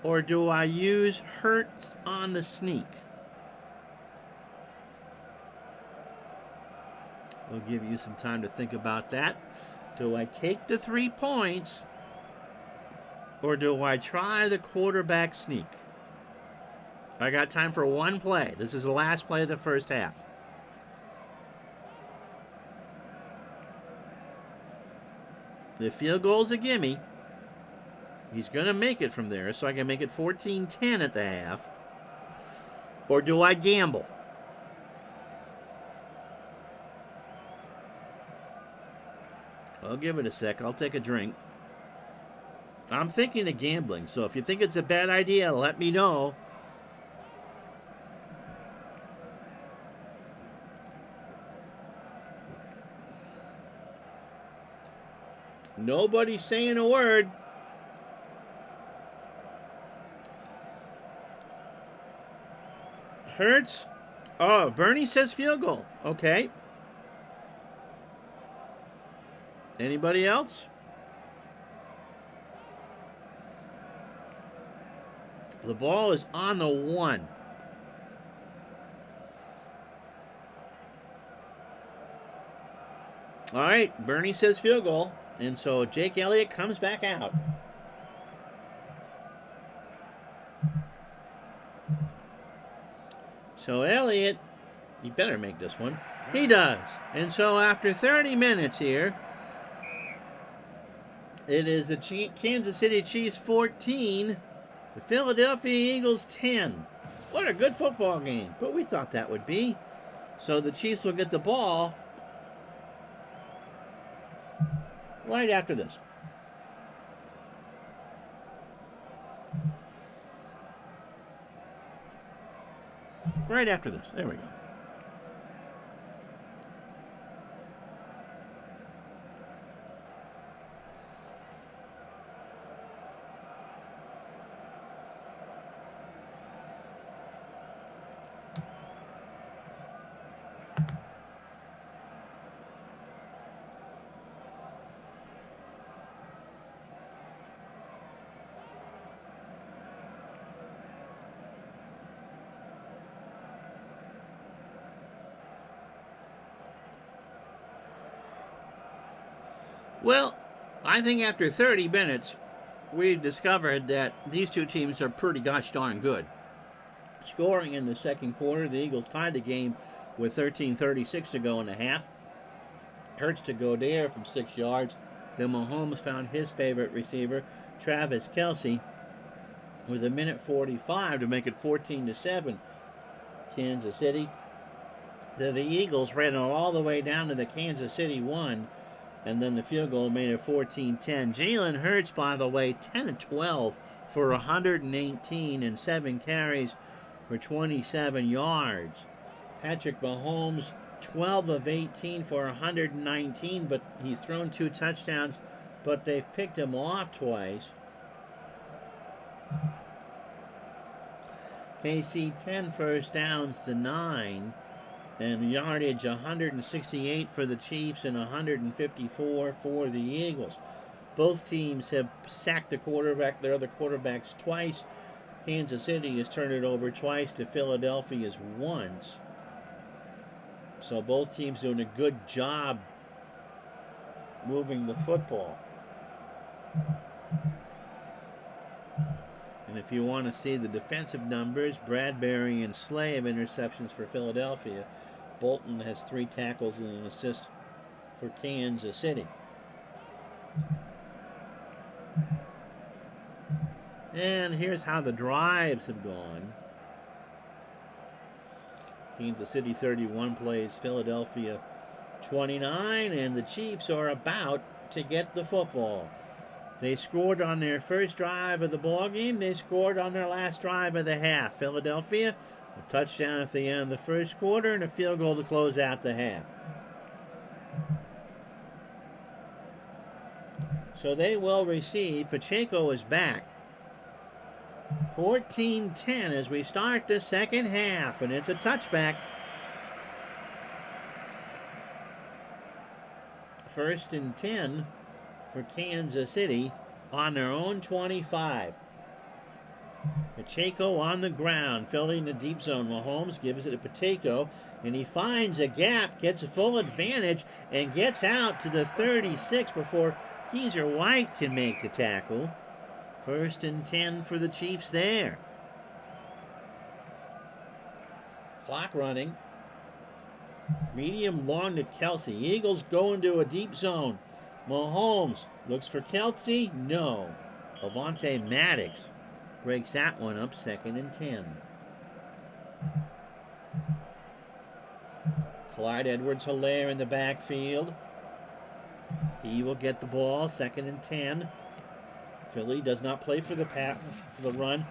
or do I use Hurts on the sneak? We'll give you some time to think about that. Do I take the 3 points or do I try the quarterback sneak? I got time for one play. This is the last play of the first half. The field goal's a gimme. He's going to make it from there, so I can make it 14-10 at the half. Or do I gamble? I'll give it a sec. I'll take a drink. I'm thinking of gambling, so if you think it's a bad idea, let me know. Nobody's saying a word. Hurts. Oh, Bernie says field goal. Okay. Anybody else? The ball is on the 1. All right, Bernie says field goal. And so Jake Elliott comes back out. So Elliott, you better make this one. He does. And so after 30 minutes here, it is the Kansas City Chiefs 14, the Philadelphia Eagles 10. What a good football game. But we thought that would be. So the Chiefs will get the ball right after this. Right after this. There we go. Well, I think after 30 minutes, we've discovered that these two teams are pretty gosh darn good. Scoring in the second quarter, the Eagles tied the game with 13:36 to go in the half. Hurts to go there from 6 yards. Then Mahomes found his favorite receiver, Travis Kelce, with 1:45 to make it 14-7. Kansas City. Then the Eagles ran it all the way down to the Kansas City 1. And then the field goal made it 14-10. Jalen Hurts, by the way, 10-12 for 118 and 7 carries for 27 yards. Patrick Mahomes, 12 of 18 for 119, but he's thrown 2 touchdowns, but they've picked him off twice. KC 10 first downs to 9. And yardage 168 for the Chiefs and 154 for the Eagles. Both teams have sacked their other quarterbacks twice. Kansas City has turned it over twice to Philadelphia's once. So both teams doing a good job moving the football. And if you want to see the defensive numbers, Bradbury and Slay have interceptions for Philadelphia. Bolton has 3 tackles and an assist for Kansas City. And here's how the drives have gone. Kansas City 31 plays, Philadelphia 29, and the Chiefs are about to get the football. They scored on their first drive of the ball game. They scored on their last drive of the half. Philadelphia, a touchdown at the end of the first quarter and a field goal to close out the half. So they will receive. Pacheco is back. 14-10 as we start the second half, and it's a touchback. First and 10 for Kansas City on their own 25. Pacheco on the ground, filling the deep zone. Mahomes gives it to Pacheco, and he finds a gap, gets a full advantage, and gets out to the 36 before Teaser White can make the tackle. First and 10 for the Chiefs there. Clock running. Medium long to Kelsey. Eagles go into a deep zone. Mahomes looks for Kelsey. No. Avonte Maddox breaks that one up. Second and 10. Clyde Edwards-Helaire in the backfield. He will get the ball. Second and 10. Philly does not play for the run.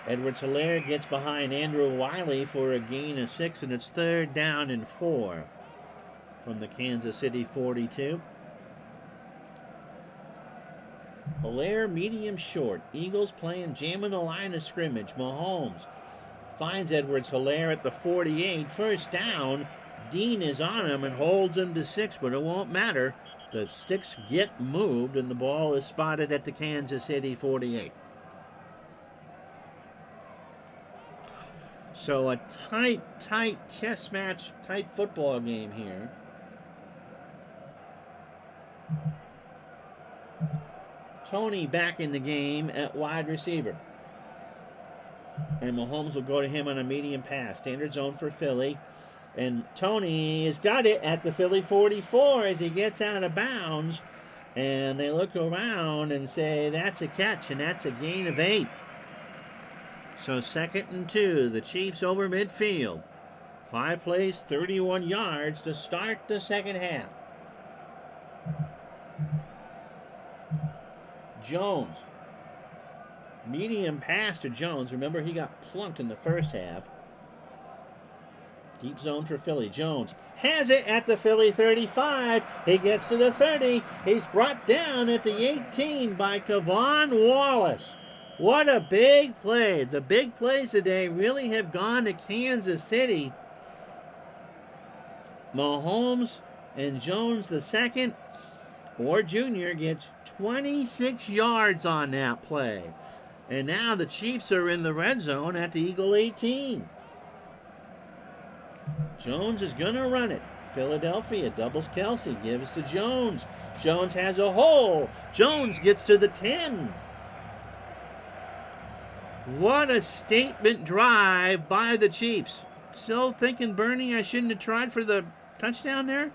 Edwards-Helaire gets behind Andrew Wiley for a gain of 6, and it's 3rd down and 4 from the Kansas City 42. Helaire medium short. Eagles playing jamming the line of scrimmage. Mahomes finds Edwards-Helaire at the 48. First down. Dean is on him and holds him to 6, but it won't matter. The sticks get moved, and the ball is spotted at the Kansas City 48. So a tight chess match type football game here. Tony back in the game at wide receiver. And Mahomes will go to him on a medium pass. Standard zone for Philly. And Tony has got it at the Philly 44 as he gets out of bounds. And they look around and say, that's a catch, and that's a gain of 8. So 2nd and 2, the Chiefs over midfield. 5 plays, 31 yards to start the second half. Jones. Medium pass to Jones. Remember, he got plunked in the first half. Deep zone for Philly. Jones has it at the Philly 35. He gets to the 30. He's brought down at the 18 by Kavon Wallace. What a big play. The big plays today really have gone to Kansas City. Mahomes and Jones the second, or Junior, gets 26 yards on that play. And now the Chiefs are in the red zone at the Eagle 18. Jones is going to run it. Philadelphia doubles Kelsey, gives to Jones. Jones has a hole. Jones gets to the 10. What a statement drive by the Chiefs. Still thinking, Bernie, I shouldn't have tried for the touchdown there?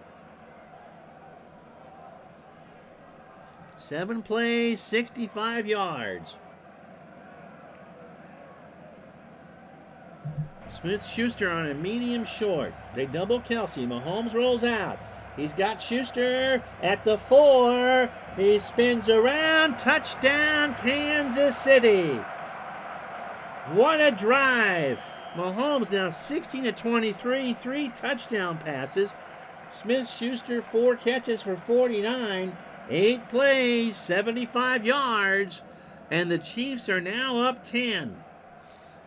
7 plays, 65 yards. Smith-Schuster on a medium short. They double Kelsey. Mahomes rolls out. He's got Schuster at the 4. He spins around. Touchdown, Kansas City. What a drive. Mahomes now 16 of 23, 3 touchdown passes. Smith-Schuster 4 catches for 49, 8 plays, 75 yards, and the Chiefs are now up 10.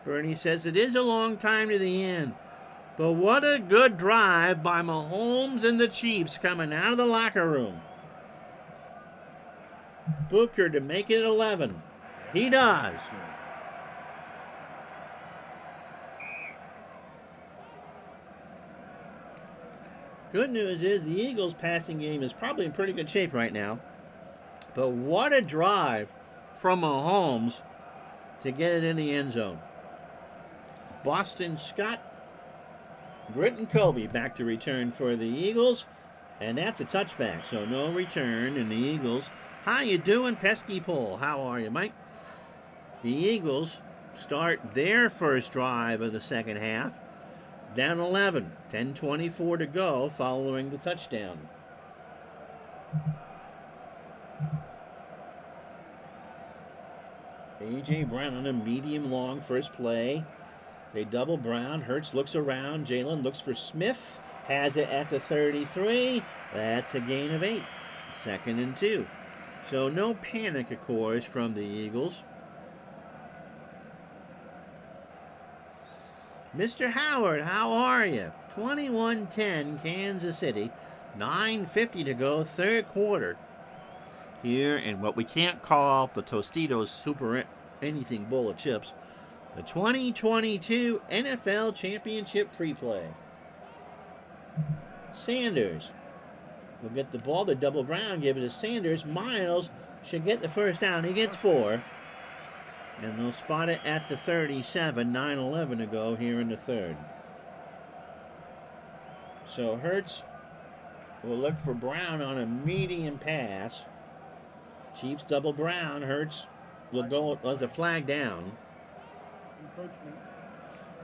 Bernie says it is a long time to the end. But what a good drive by Mahomes and the Chiefs coming out of the locker room. Booker to make it 11. He does. Good news is the Eagles' passing game is probably in pretty good shape right now. But what a drive from Mahomes to get it in the end zone. Boston Scott, Britton Covey back to return for the Eagles. And that's a touchback, so no return. And the Eagles, how you doing, Pesky Pole? How are you, Mike? The Eagles start their first drive of the second half. Down 11, 10:24 to go following the touchdown. A.J. Brown on a medium-long first play. They double Brown. Hurts looks around. Jalen looks for Smith. Has it at the 33. That's a gain of 8. 2nd and 2. So no panic, of course, from the Eagles. Mr. Howard, how are you? 21-10, Kansas City. 9:50 to go, third quarter. Here in what we can't call the Tostitos Super Anything Bowl of Chips. The 2022 NFL Championship Preplay. Sanders will get the ball. The double Brown, give it to Sanders. Miles should get the first down. He gets 4. And they'll spot it at the 37, 9:11 to go here in the third. So Hurts will look for Brown on a medium pass. Chiefs double Brown. Hurts will go as a flag down.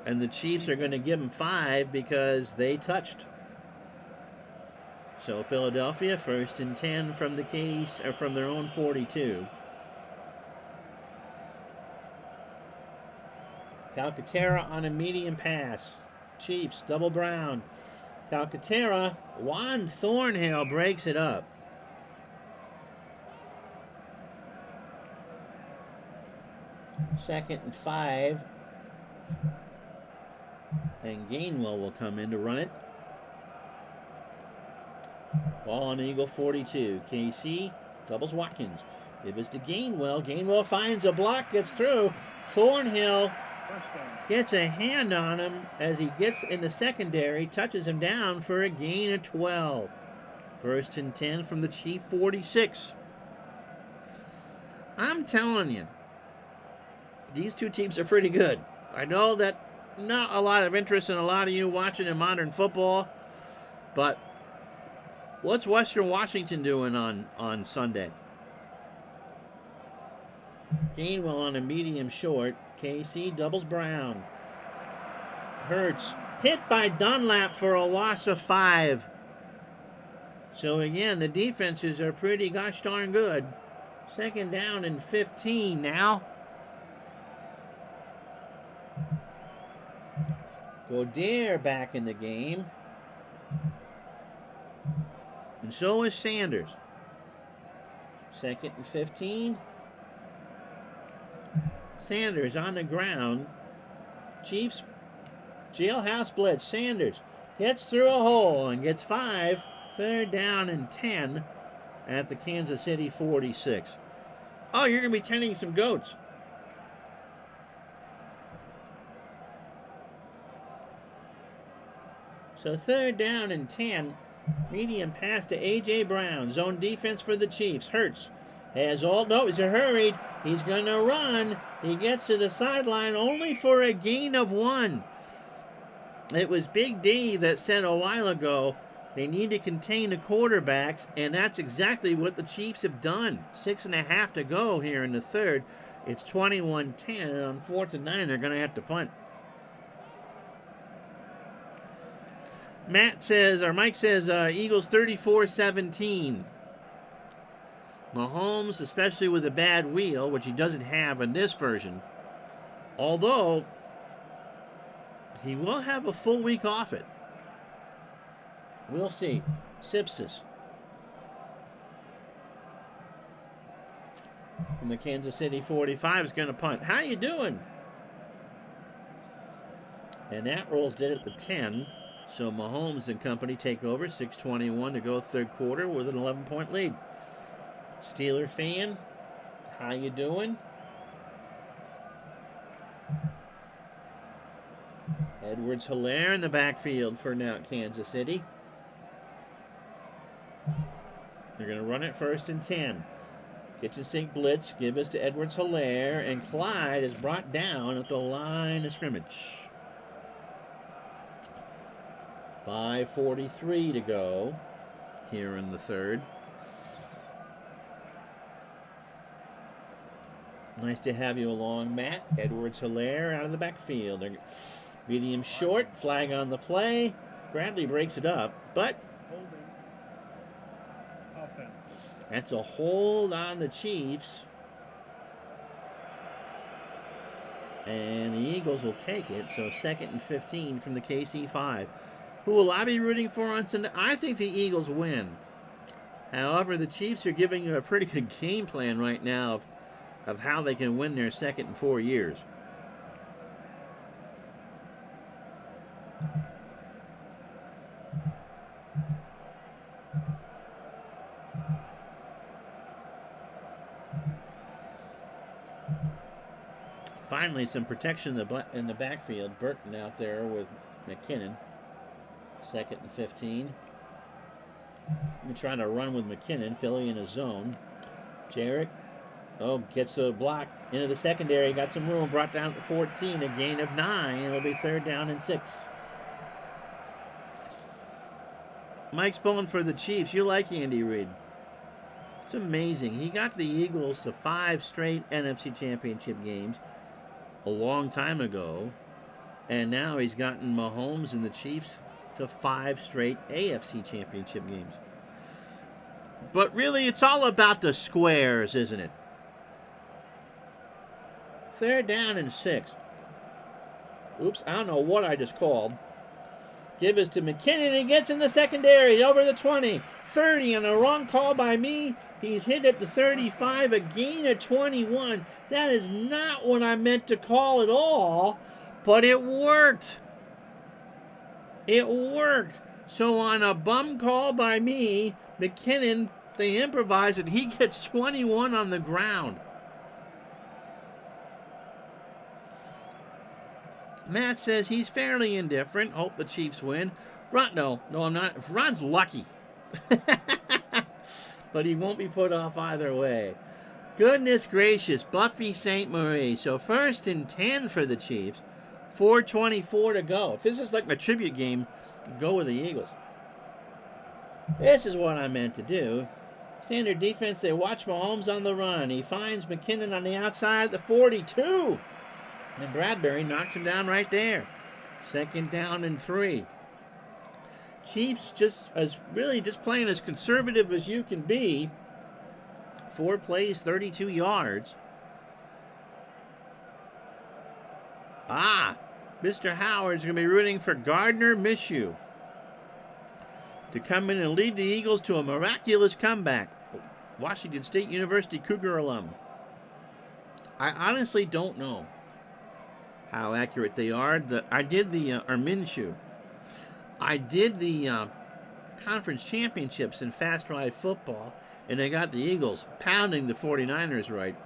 And the Chiefs are going to give him 5 because they touched. So Philadelphia, 1st and 10 from the case, or from their own 42. Calcaterra on a medium pass. Chiefs, double Brown. Calcaterra, Juan Thornhill breaks it up. Second and 5. And Gainwell will come in to run it. Ball on Eagle 42. KC doubles Watkins. Give us to Gainwell. Gainwell finds a block, gets through. Thornhill gets a hand on him as he gets in the secondary, touches him down for a gain of 12. 1st and 10 from the Chief 46. I'm telling you, these two teams are pretty good. I know that not a lot of interest in a lot of you watching in modern football, but what's Western Washington doing on Sunday? Gainwell on a medium short. KC doubles Brown. Hurts hit by Dunlap for a loss of 5. So again, the defenses are pretty gosh darn good. 2nd down and 15 now. Goddard back in the game. And so is Sanders. 2nd and 15. Sanders on the ground. Chiefs jailhouse blitz. Sanders gets through a hole and gets 5. 3rd down and 10 at the Kansas City 46. Oh, you're going to be tending some goats. So 3rd down and 10. Medium pass to A.J. Brown. Zone defense for the Chiefs. Hurts has all. No, he's hurried. He's going to run. He gets to the sideline only for a gain of 1. It was Big Dave that said a while ago they need to contain the quarterbacks, and that's exactly what the Chiefs have done. 6.5 to go here in the third. It's 21-10, and on 4th and 9, they're going to have to punt. Mike says, Eagles 34-17. Mahomes, especially with a bad wheel, which he doesn't have in this version, although he will have a full week off it. We'll see. Sipsis from the Kansas City 45 is going to punt. How you doing? And that rolls dead at the 10. So Mahomes and company take over. 6:21 to go third quarter with an 11-point lead. Steeler fan, how you doing? Edwards-Helaire in the backfield for now Kansas City. They're going to run it 1st and 10. Kitchen sink blitz, give us to Edwards-Helaire, and Clyde is brought down at the line of scrimmage. 5:43 to go here in the third. Nice to have you along, Matt. Edwards-Helaire out of the backfield. They're medium short, flag on the play. Bradley breaks it up, but that's a hold on the Chiefs. And the Eagles will take it, so 2nd and 15 from the KC5. Who will I be rooting for on Sunday? I think the Eagles win. However, the Chiefs are giving you a pretty good game plan right now of how they can win their 2nd in 4 years. Finally, some protection in the backfield. Burton out there with McKinnon. 2nd and 15. We're trying to run with McKinnon. Philly in a zone. Jarrett. Oh, gets the block into the secondary. Got some room. Brought down to 14. A gain of 9. It'll be 3rd down and 6. Mike's pulling for the Chiefs. You like Andy Reid. It's amazing. He got the Eagles to 5 straight NFC Championship games a long time ago. And now he's gotten Mahomes and the Chiefs to 5 straight AFC Championship games. But really, it's all about the squares, isn't it? 3rd down and 6. Oops, I don't know what I just called. Give us to McKinnon. He gets in the secondary. Over the 20. 30 on a wrong call by me. He's hit at the 35. A gain of 21. That is not what I meant to call at all. But it worked. It worked. So on a bum call by me, McKinnon, they improvise and he gets 21 on the ground. Matt says he's fairly indifferent. Hope the Chiefs win. No, I'm not. Ron's lucky. But he won't be put off either way. Goodness gracious, Buffy St. Marie. So 1st and 10 for the Chiefs. 4:24 to go. If this is like a tribute game, go with the Eagles. This is what I meant to do. Standard defense, they watch Mahomes on the run. He finds McKinnon on the outside at the 42. And Bradbury knocks him down right there. 2nd down and 3. Chiefs just playing as conservative as you can be. 4 plays, 32 yards. Mr. Howard's going to be rooting for Gardner Minshew to come in and lead the Eagles to a miraculous comeback. Washington State University Cougar alum. I honestly don't know how accurate they are. Minshew. I did the conference championships in fast drive football, and they got the Eagles pounding the 49ers right.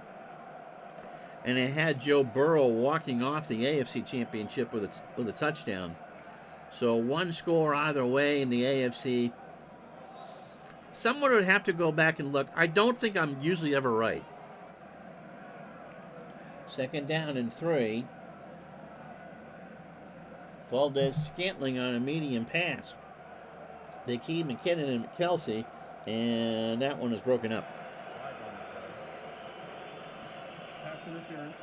And it had Joe Burrow walking off the AFC championship with a touchdown. So 1 score either way in the AFC. Someone would have to go back and look. I don't think I'm usually ever right. 2nd down and 3. Valdez-Scantling on a medium pass. They keep McKinnon and Kelsey, and that one is broken up. Pass interference.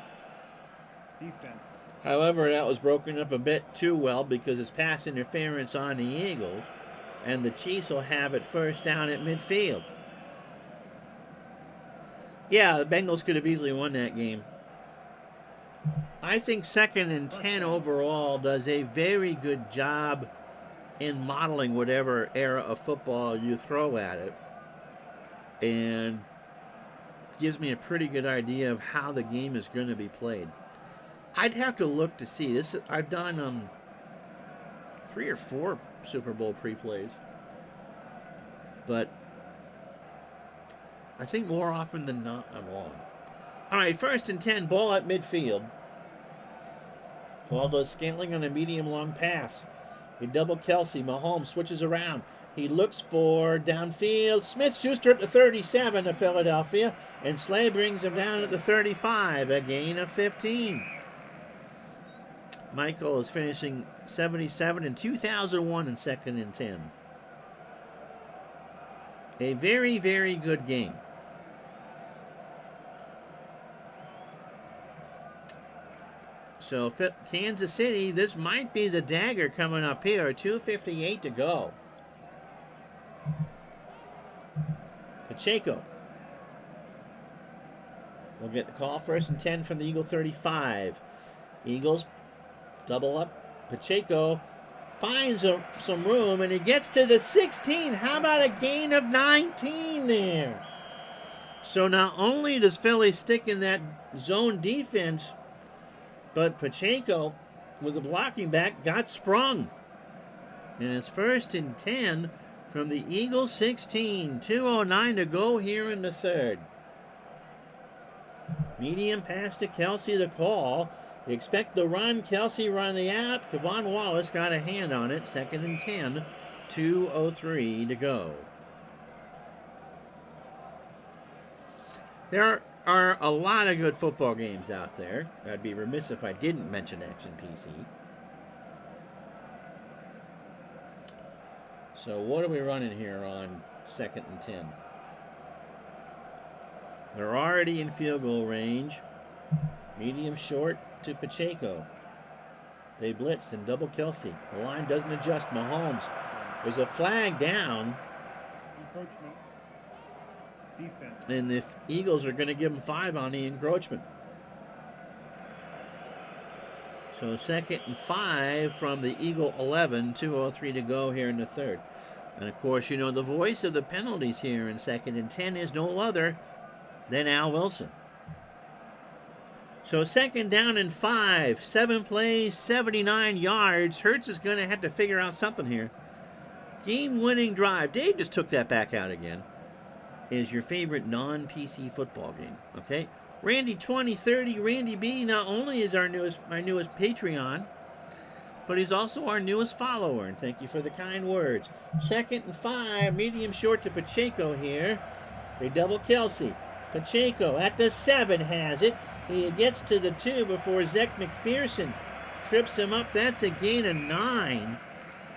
Defense. However, that was broken up a bit too well because it's pass interference on the Eagles, and the Chiefs will have it 1st down at midfield. Yeah, the Bengals could have easily won that game. I think 2nd and 10 overall does a very good job in modeling whatever era of football you throw at it, and gives me a pretty good idea of how the game is going to be played. I'd have to look to see this. I've done 3 or 4 Super Bowl pre-plays. But I think more often than not, I'm wrong. All right, 1st and 10, ball at midfield. Called a Scantling on a medium-long pass. They double Kelsey. Mahomes switches around. He looks for downfield. Smith-Schuster at the 37 of Philadelphia. And Slay brings him down at the 35. A gain of 15. Michael is finishing 77 in 2001 and 2nd and 10. A very, very good game. So Kansas City, this might be the dagger coming up here. 2:58 to go. Pacheco will get the call. 1st and 10 from the Eagle 35. Eagles double up. Pacheco finds some room, and he gets to the 16. How about a gain of 19 there? So not only does Philly stick in that zone defense, but Pacheco, with the blocking back, got sprung. And it's 1st and 10 from the Eagles 16. 2:09 to go here in the 3rd. Medium pass to Kelsey, the call. They expect the run. Kelsey running out. Kevon Wallace got a hand on it. 2nd and 10. 2:03 to go. There are a lot of good football games out there. I'd be remiss if I didn't mention Action PC. So what are we running here on 2nd and 10? They're already in field goal range. Medium short to Pacheco. They blitz and double Kelsey. The line doesn't adjust. Mahomes. There's a flag down. Encroachment. Defense. And the Eagles are going to give them 5 on the encroachment. So 2nd and 5 from the Eagle 11. 2:03 to go here in the 3rd. And of course, you know, the voice of the penalties here in 2nd and 10 is no other than Al Wilson. So 2nd down and 5. 7 plays, 79 yards. Hurts is going to have to figure out something here. Game-winning drive. Dave just took that back out again. Is your favorite non-PC football game, okay? Randy 2030, Randy B, not only is my newest Patreon, but he's also our newest follower, and thank you for the kind words. 2nd and 5, medium short to Pacheco here. They double Kelsey. Pacheco at the 7 has it. He gets to the 2 before Zech McPherson trips him up. That's a gain of 9,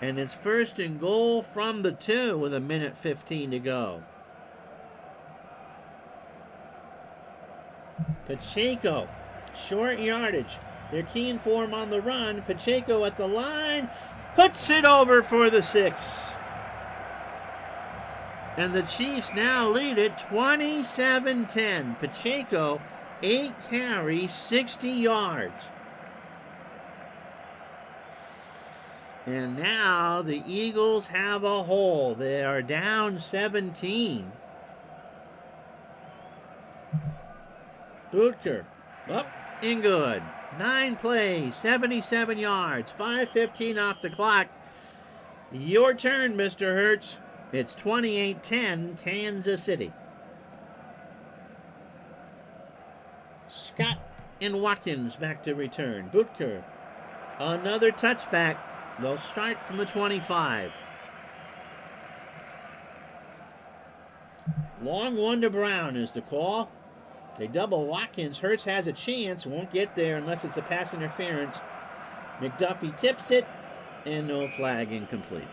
and it's 1st and goal from the 2 with 1:15 to go. Pacheco, short yardage. They're keen for him on the run. Pacheco at the line, puts it over for the 6. And the Chiefs now lead it 27-10. Pacheco, 8 carries, 60 yards. And now the Eagles have a hole. They are down 17. Bootker, up and good. 9 plays, 77 yards, 5:15 off the clock. Your turn, Mr. Hurts. It's 28-10, Kansas City. Scott and Watkins back to return. Bootker, another touchback. They'll start from the 25. Long one to Brown is the call. They double Watkins. Hurts has a chance. Won't get there unless it's a pass interference. McDuffie tips it, and no flag, incomplete.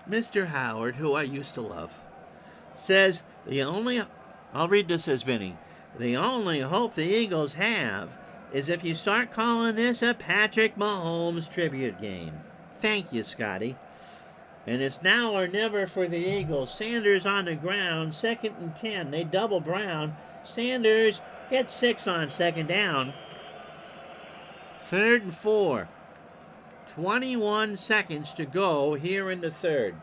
Mr. Howard, who I used to love, says I'll read this as Vinny. The only hope the Eagles have is if you start calling this a Patrick Mahomes tribute game. Thank you, Scotty. And it's now or never for the Eagles. Sanders on the ground, 2nd and 10. They double Brown. Sanders gets 6 on 2nd down. 3rd and 4. 21 seconds to go here in the third.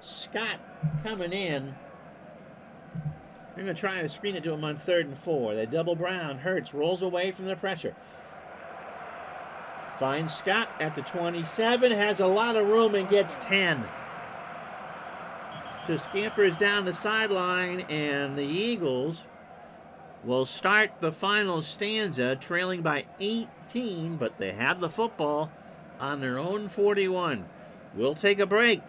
Scott coming in. They're going to try to screen it to him on 3rd and 4. They double Brown. Hurts rolls away from the pressure. Finds Scott at the 27. Has a lot of room and gets 10. So scampers down the sideline, and the Eagles will start the final stanza trailing by 18, but they have the football on their own 41. We'll take a break.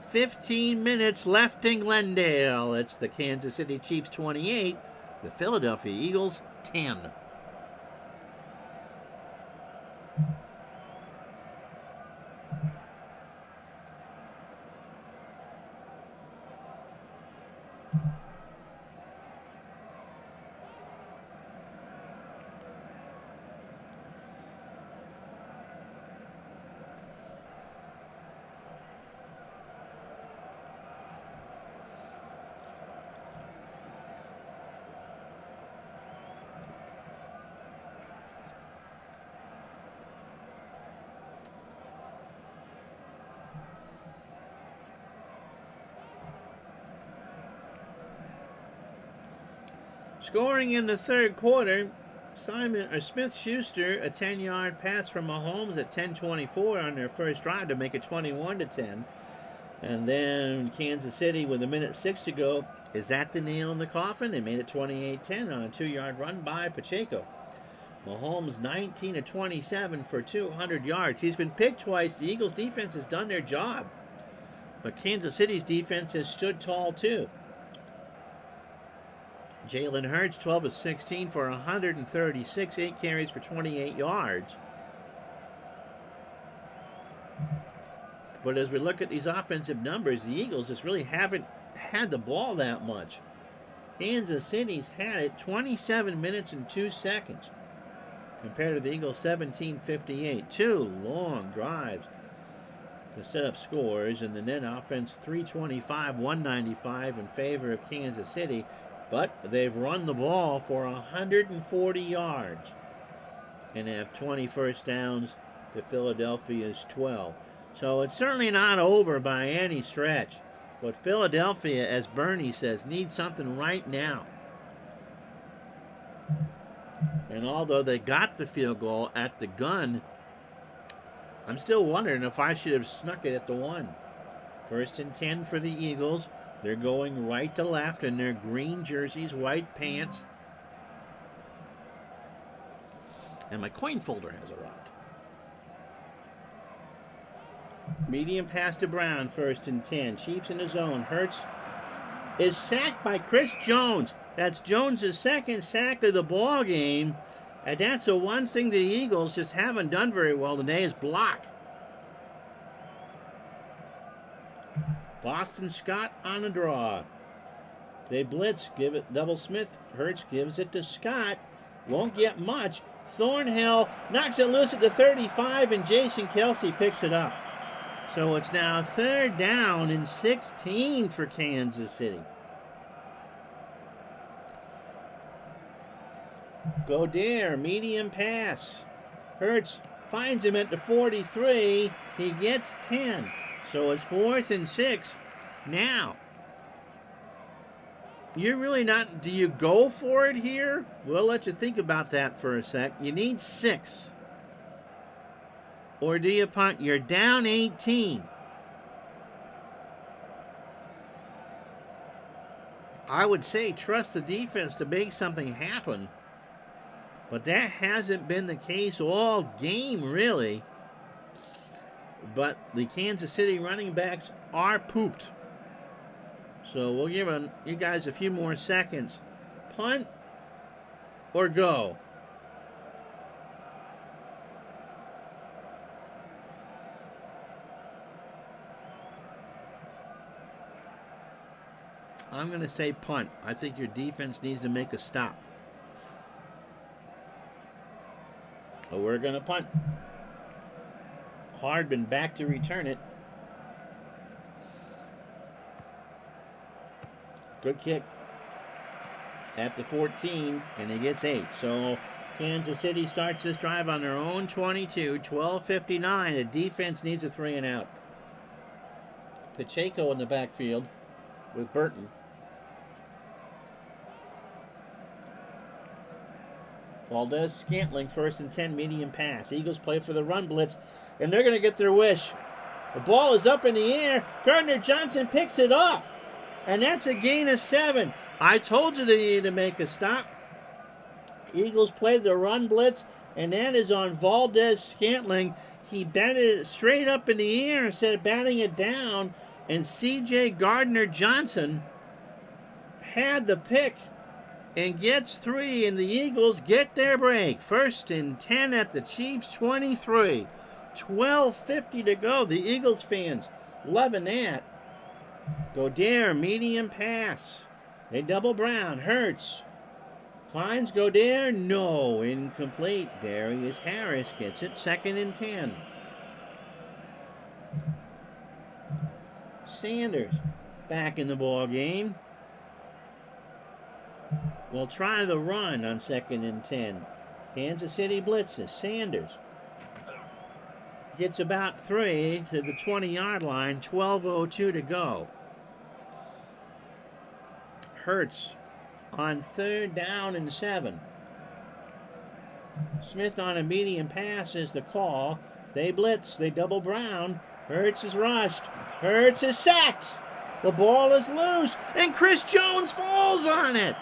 15 minutes left in Glendale. It's the Kansas City Chiefs 28, the Philadelphia Eagles 10. Scoring in the third quarter, Smith-Schuster, a 10-yard pass from Mahomes at 10:24 on their first drive to make it 21-10. And then Kansas City, with 1:06 to go, is that the nail in the coffin? They made it 28-10 on a 2-yard run by Pacheco. Mahomes 19-27 for 200 yards. He's been picked twice. The Eagles' defense has done their job. But Kansas City's defense has stood tall, too. Jalen Hurts, 12-16 for 136, 8 carries for 28 yards. But as we look at these offensive numbers, the Eagles just really haven't had the ball that much. Kansas City's had it 27 minutes and 2 seconds compared to the Eagles 17:58. 2 long drives to set up scores, and the net offense 325, 195 in favor of Kansas City. But they've run the ball for 140 yards and have 20 first downs to Philadelphia's 12. So it's certainly not over by any stretch. But Philadelphia, as Bernie says, needs something right now. And although they got the field goal at the gun, I'm still wondering if I should have snuck it at the 1. 1st and 10 for the Eagles. They're going right to left in their green jerseys, white pants. And my coin folder has arrived. Medium pass to Brown, 1st and 10. Chiefs in the zone. Hurts is sacked by Chris Jones. That's Jones' second sack of the ball game. And that's the one thing the Eagles just haven't done very well today is block. Boston Scott on a draw. They blitz, give it double Smith. Hurts gives it to Scott. Won't get much. Thornhill knocks it loose at the 35, and Jason Kelsey picks it up. So it's now 3rd down and 16 for Kansas City. Goddard, medium pass. Hurts finds him at the 43. He gets 10. So it's 4th and 6. Now, you're really not, do you go for it here? We'll let you think about that for a sec. You need 6. Or do you punt? You're down 18. I would say trust the defense to make something happen. But that hasn't been the case all game, really. But the Kansas City running backs are pooped. So we'll give you guys a few more seconds. Punt or go? I'm going to say punt. I think your defense needs to make a stop. So we're going to punt. Hardman back to return it. Good kick at the 14, and he gets 8. So Kansas City starts this drive on their own 22, 12:59. The defense needs a 3 and out. Pacheco in the backfield with Burton. Valdez-Scantling, 1st and 10, medium pass. Eagles play for the run blitz, and they're going to get their wish. The ball is up in the air. Gardner-Johnson picks it off, and that's a gain of 7. I told you they needed to make a stop. Eagles played the run blitz, and that is on Valdez-Scantling. He batted it straight up in the air instead of batting it down, and C.J. Gardner-Johnson had the pick and gets 3, and the Eagles get their break. 1st and 10 at the Chiefs' 23. 12:50 to go. The Eagles fans loving that. Goddard, medium pass. They double Brown. Hurts. Finds Goddard. No. Incomplete. Darius Harris gets it. 2nd and 10. Sanders back in the ball game. We'll try the run on 2nd and 10. Kansas City blitzes. Sanders gets about 3 to the 20-yard line. 12:02 to go. Hurts on 3rd down and 7. Smith on a medium pass is the call. They blitz. They double Brown. Hurts is rushed. Hurts is sacked. The ball is loose, and Chris Jones falls on it.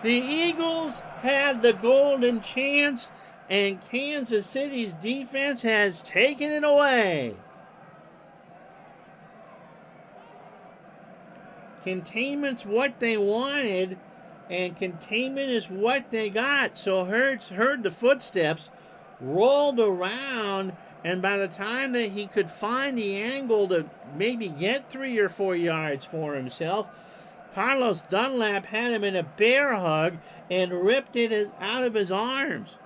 The Eagles had the golden chance, and Kansas City's defense has taken it away. Containment's what they wanted, and containment is what they got. So Hurts heard the footsteps, rolled around, and by the time that he could find the angle to maybe get 3 or 4 yards for himself, Carlos Dunlap had him in a bear hug and ripped it out of his arms.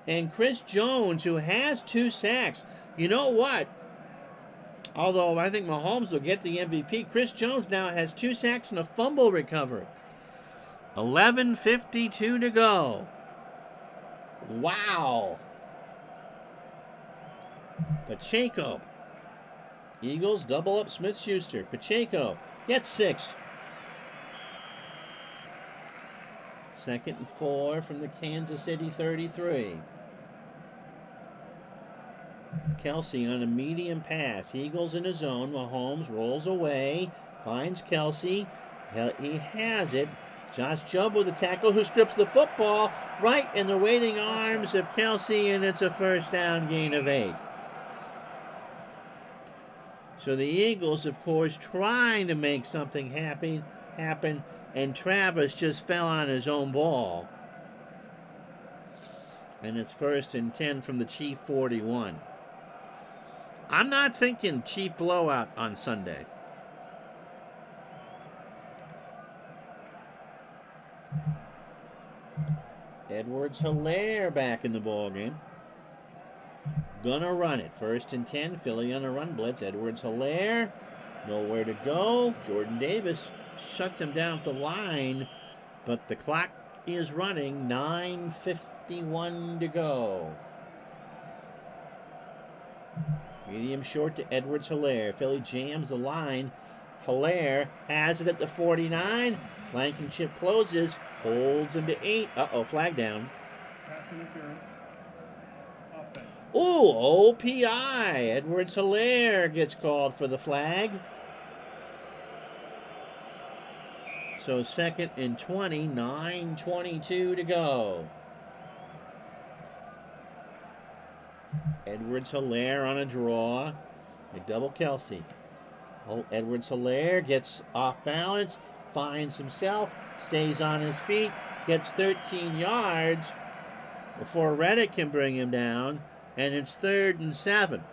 And Chris Jones, who has 2 sacks, you know what? Although I think Mahomes will get the MVP, Chris Jones now has 2 sacks and a fumble recovery. 11:52 to go. Wow. Pacheco. Eagles double up Smith-Schuster. Pacheco gets 6. 2nd and 4 from the Kansas City 33. Kelsey on a medium pass. Eagles in his zone. Mahomes rolls away. Finds Kelsey. He has it. Josh Jobe with the tackle, who strips the football right in the waiting arms of Kelsey, and it's a 1st down, gain of 8. So the Eagles, of course, trying to make something happen, and Travis just fell on his own ball. And it's 1st and 10 from the Chief 41. I'm not thinking Chief blowout on Sunday. Edwards-Helaire back in the ballgame. Gonna run it. 1st and 10. Philly on a run blitz. Edwards-Helaire. Nowhere to go. Jordan Davis shuts him down at the line, but the clock is running. 9:51 to go. Medium short to Edwards-Helaire. Philly jams the line. Helaire has it at the 49. Blankenship closes. Holds him to 8. Uh-oh, flag down. Pass interference. Offense. Ooh, OPI. Edwards-Helaire gets called for the flag. So 2nd and 20, 9:22 to go. Edwards-Helaire on a draw. They double Kelsey. Edwards-Helaire gets off balance, finds himself, stays on his feet, gets 13 yards before Reddick can bring him down, and it's 3rd and 7.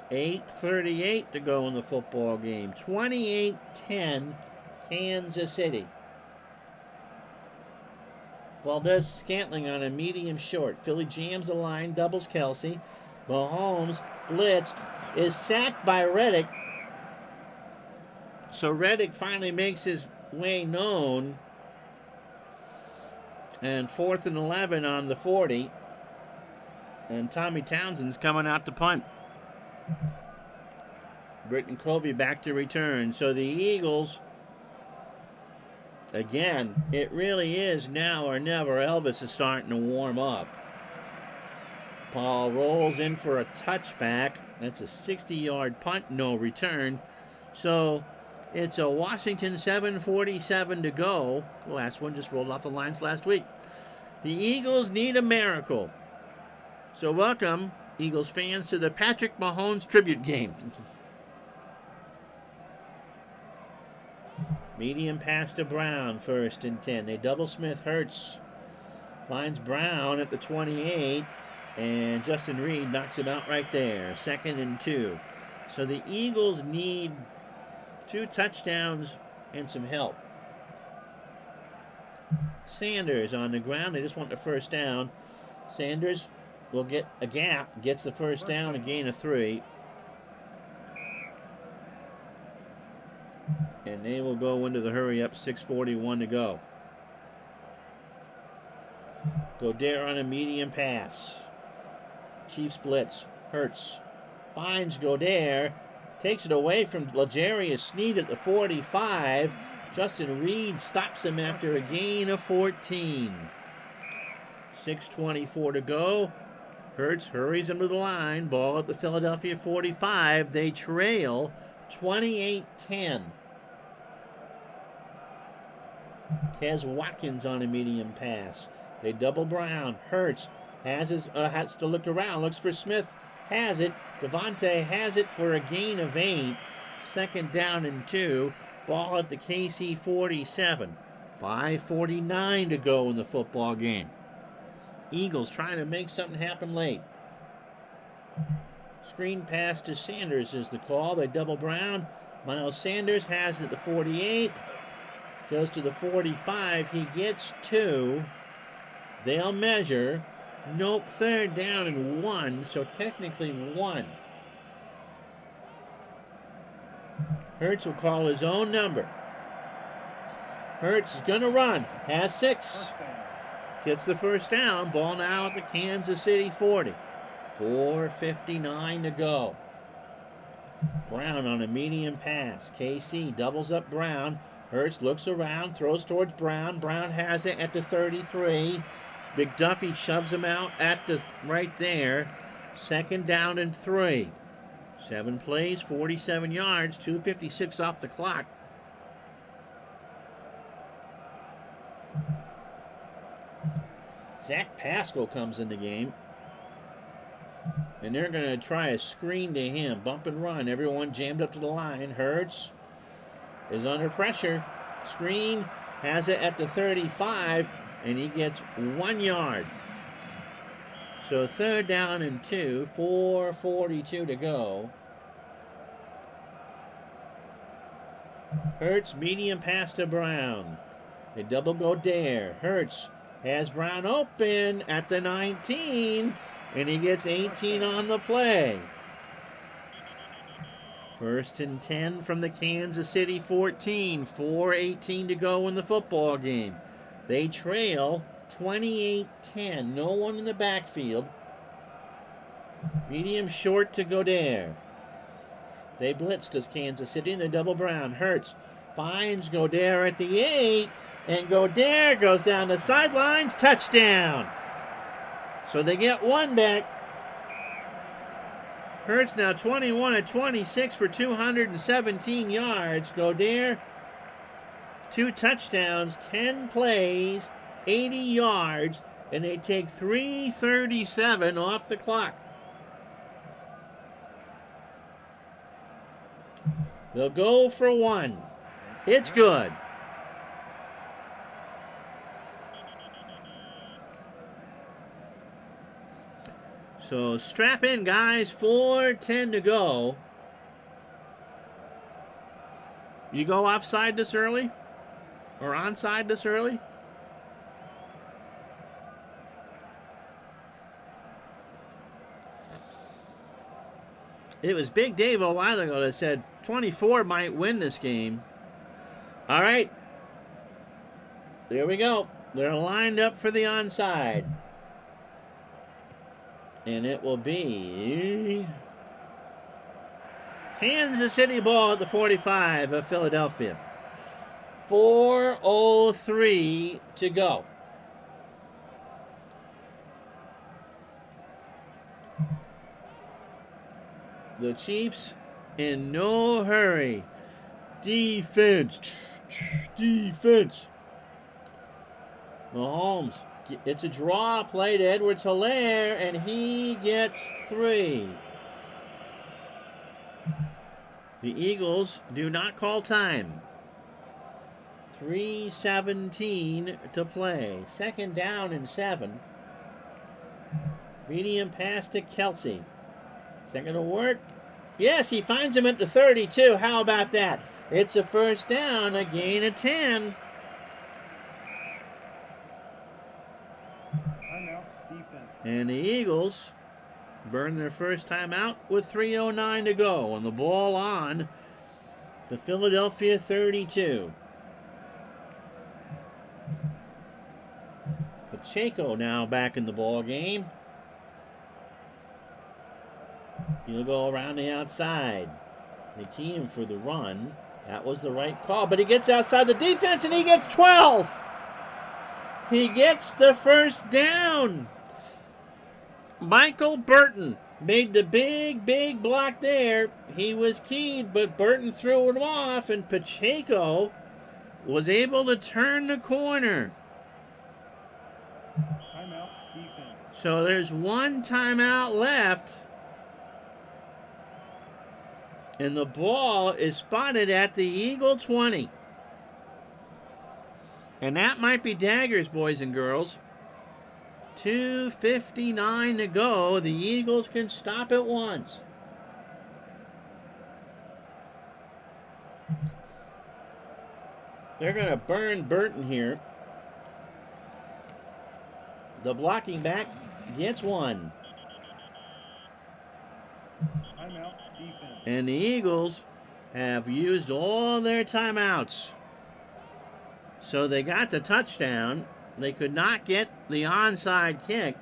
8:38 to go in the football game. 28-10, Kansas City. Valdez-Scantling on a medium short. Philly jams the line, doubles Kelsey. Mahomes, blitzed, is sacked by Reddick. So Reddick finally makes his way known. And 4th and 11 on the 40. And Tommy Townsend's coming out to punt. Britton Covey back to return. So the Eagles, again, it really is now or never. Elvis is starting to warm up. Paul rolls in for a touchback. That's a 60-yard punt, no return. So it's a Washington 7:47 to go. The last one just rolled off the lines last week. The Eagles need a miracle. So welcome, Eagles fans, to the Patrick Mahomes tribute game. Medium pass to Brown, 1st and 10. They double Smith. Hurts finds Brown at the 28, and Justin Reed knocks him out right there. 2nd and 2. So the Eagles need 2 touchdowns and some help. Sanders on the ground. They just want the 1st down. Sanders will get a gap, gets the 1st down, a gain of 3. And they will go into the hurry-up, 6:41 to go. Goddard on a medium pass. Chiefs blitz. Hurts finds Goddard. Takes it away from L'Jarius Sneed at the 45. Justin Reed stops him after a gain of 14. 6:24 to go. Hurts hurries him to the line. Ball at the Philadelphia 45. They trail 28-10. Kez Watkins on a medium pass. They double Brown. Hurts has to look around. Looks for Smith. Has it. Devontae has it for a gain of 8. 2nd down and 2. Ball at the KC 47. 5:49 to go in the football game. Eagles trying to make something happen late. Screen pass to Sanders is the call. They double Brown. Miles Sanders has it at the 48. Goes to the 45. He gets 2. They'll measure. Nope, 3rd down and 1. So technically 1. Hurts will call his own number. Hurts is going to run. Has 6. Gets the 1st down. Ball now at the Kansas City 40. 4:59 to go. Brown on a medium pass. KC doubles up Brown. Hurts looks around, throws towards Brown. Brown has it at the 33. McDuffie shoves him out at the right there. 2nd down and 3. 7 plays, 47 yards, 2:56 off the clock. Zach Pascal comes in the game. And they're going to try a screen to him. Bump and run. Everyone jammed up to the line. Hurts is under pressure. Screen has it at the 35. And he gets 1 yard. So 3rd down and 2. 4:42 to go. Hurts medium pass to Brown. They double Goddard. Hurts has Brown open at the 19. And he gets 18 on the play. 1st and 10 from the Kansas City 14. 4:18 to go in the football game. They trail 28-10. No one in the backfield. Medium short to Goddard. They blitzed us, Kansas City, and they double Brown. Hurts finds Goddard at the 8. And Goddard goes down the sidelines. Touchdown. So they get 1 back. Hurts now 21 of 26 for 217 yards. Goddard, 2 touchdowns, 10 plays, 80 yards, and they take 3:37 off the clock. They'll go for 1. It's good. So strap in, guys. 4:10 to go. You go offside this early? Or onside this early? It was Big Dave a while ago that said 24 might win this game. All right. There we go. They're lined up for the onside. And it will be Kansas City ball at the 45 of Philadelphia. 4:03 to go. The Chiefs in no hurry. Defense. Defense. Mahomes. It's a draw play to Edwards-Helaire, and he gets 3. The Eagles do not call time. 3:17 to play. 2nd down and 7. Medium pass to Kelsey. Is that going to work? Yes, he finds him at the 32. How about that? It's a 1st down, a gain of 10. And the Eagles burn their first timeout with 3:09 to go. And the ball on the Philadelphia 32. Pacheco now back in the ball game. He'll go around the outside. They key him for the run. That was the right call, but he gets outside the defense and he gets 12. He gets the 1st down. Michael Burton made the big block there. He was keyed, but Burton threw it off, and Pacheco was able to turn the corner. Timeout, defense. So there's 1 timeout left. And the ball is spotted at the Eagle 20. And that might be daggers, boys and girls. 2:59 to go. The Eagles can stop it once. They're going to burn Burton here. The blocking back gets 1. Timeout, defense. And the Eagles have used all their timeouts. So they got the touchdown. They could not get the onside kick.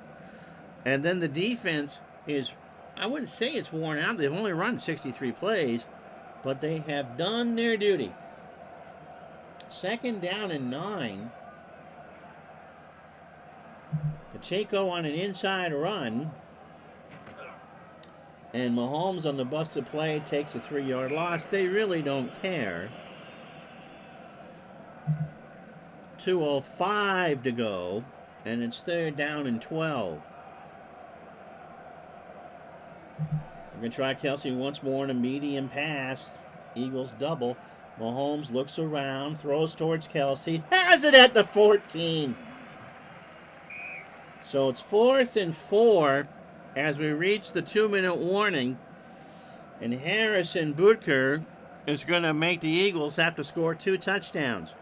And then the defense is, I wouldn't say it's worn out. They've only run 63 plays, but they have done their duty. 2nd down and 9. Pacheco on an inside run. And Mahomes on the busted play takes a 3-yard loss. They really don't care. 2:05 to go, and it's 3rd down and 12. We're going to try Kelsey once more in a medium pass. Eagles double. Mahomes looks around, throws towards Kelsey, has it at the 14. So it's 4th and 4 as we reach the 2-minute warning. And Harrison Butker is going to make the Eagles have to score 2 touchdowns,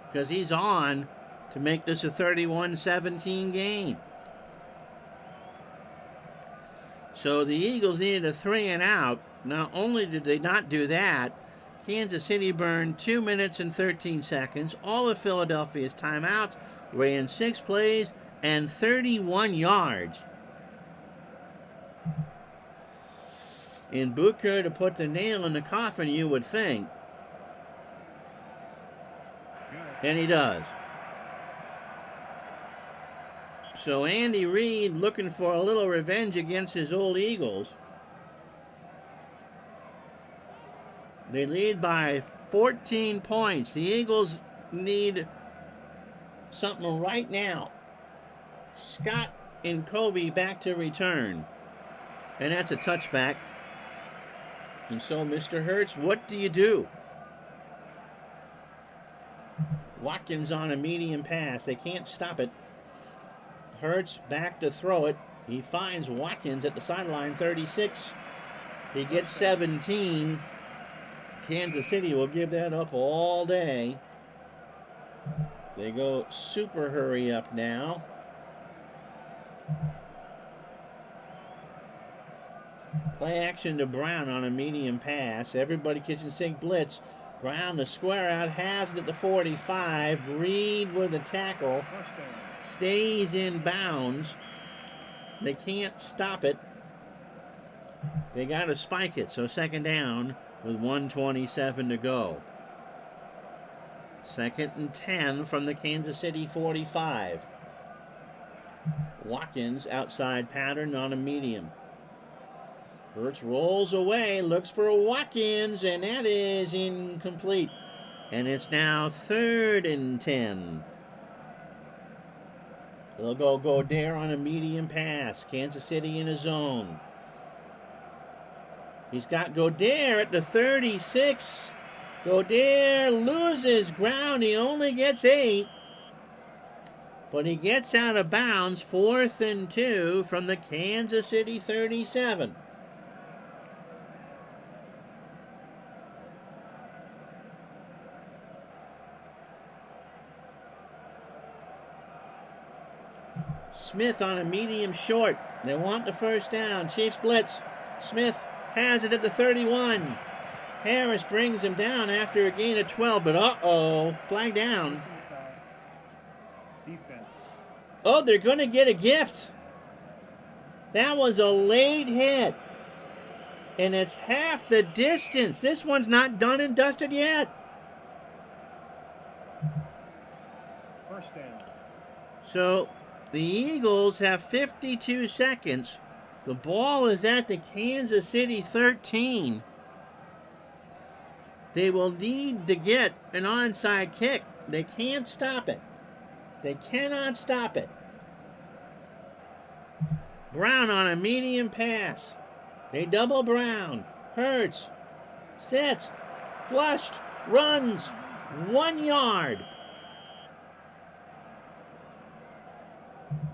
because he's on to make this a 31-17 game. So the Eagles needed a 3 and out. Not only did they not do that, Kansas City burned 2 minutes and 13 seconds. All of Philadelphia's timeouts, ran 6 plays and 31 yards. In Butker to put the nail in the coffin, you would think. And he does. So Andy Reid looking for a little revenge against his old Eagles. They lead by 14 points. The Eagles need something right now. Scott and Covey back to return. And that's a touchback. And so, Mr. Hurts, what do you do? Watkins on a medium pass. They can't stop it. Hurts back to throw it. He finds Watkins at the sideline, 36. He gets 17. Kansas City will give that up all day. They go super hurry up now. Play action to Brown on a medium pass. Everybody kitchen sink blitz. Brown, the square out, has it at the 45. Reed with the tackle. First down. Stays in bounds. They can't stop it. They got to spike it, so second down with 1:27 to go. 2nd and 10 from the Kansas City 45. Watkins outside pattern on a medium. Hurts rolls away, looks for Watkins, and that is incomplete. And it's now 3rd and 10. They'll go Goddard on a medium pass. Kansas City in a zone. He's got Goddard at the 36. Goddard loses ground. He only gets 8. But he gets out of bounds. 4th and 2 from the Kansas City 37. Smith on a medium short. They want the first down. Chiefs blitz. Smith has it at the 31. Harris brings him down after a gain of 12, but uh-oh, flag down. Defense. Oh, they're going to get a gift. That was a late hit. And it's half the distance. This one's not done and dusted yet. First down. So the Eagles have 52 seconds. The ball is at the Kansas City 13. They will need to get an onside kick. They can't stop it. They cannot stop it. Brown on a medium pass. They double Brown. Hurts. Sits. Flushed. Runs. 1 yard.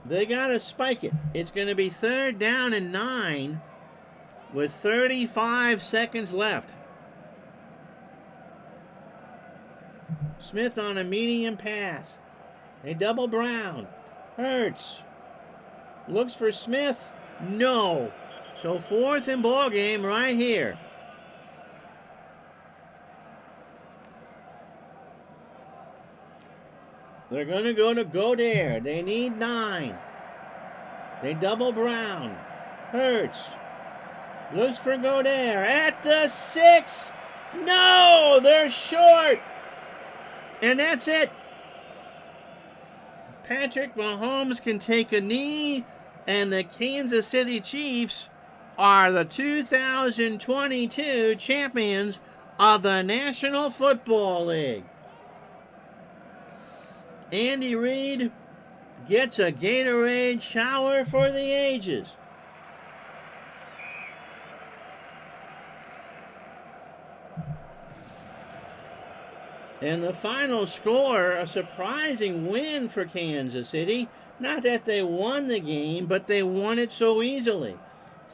They got to spike it. It's going to be 3rd down and 9 with 35 seconds left. Smith on a medium pass. They double Brown. Hurts. Looks for Smith. No. So 4th and ball game right here. They're going to go to Goddard. They need 9. They double Brown. Hurts. Looks for Goddard. At the 6. No! They're short. And that's it. Patrick Mahomes can take a knee, and the Kansas City Chiefs are the 2022 champions of the National Football League. Andy Reid gets a Gatorade shower for the ages. And the final score, a surprising win for Kansas City. Not that they won the game, but they won it so easily.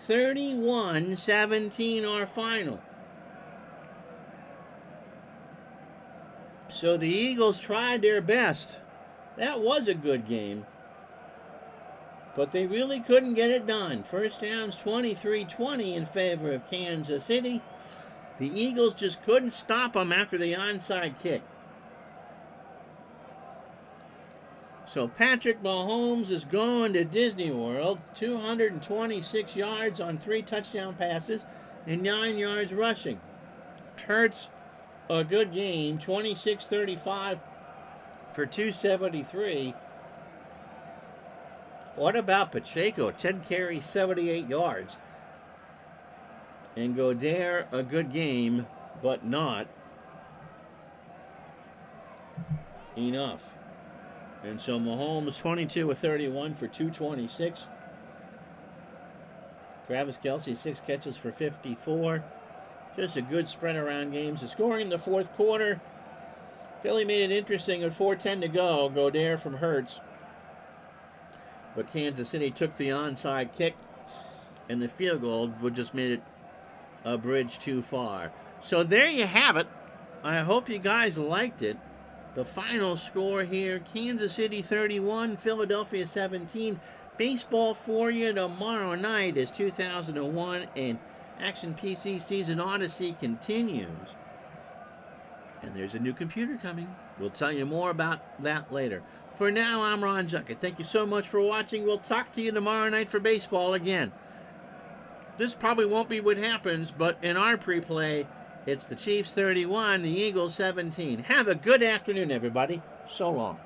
31-17 our final. So the Eagles tried their best. That was a good game. But they really couldn't get it done. First down's 23-20 in favor of Kansas City. The Eagles just couldn't stop them after the onside kick. So Patrick Mahomes is going to Disney World. 226 yards on 3 touchdown passes and 9 yards rushing. Hurts, a good game. 26-35 for 273. What about Pacheco? 10 carries, 78 yards. And Goddard, a good game, but not enough. And so Mahomes, 22 of 31 for 226. Travis Kelce, 6 catches for 54. Just a good spread around games. The scoring in the 4th quarter. Philly made it interesting with 4:10 to go. Goddard from Hurts. But Kansas City took the onside kick, and the field goal would just made it a bridge too far. So there you have it. I hope you guys liked it. The final score here, Kansas City 31, Philadelphia 17. Baseball for you tomorrow night as 2001 and Action PC Season Odyssey continues. And there's a new computer coming. We'll tell you more about that later. For now, I'm Ron Juckett. Thank you so much for watching. We'll talk to you tomorrow night for baseball again. This probably won't be what happens, but in our pre-play, it's the Chiefs 31, the Eagles 17. Have a good afternoon, everybody. So long.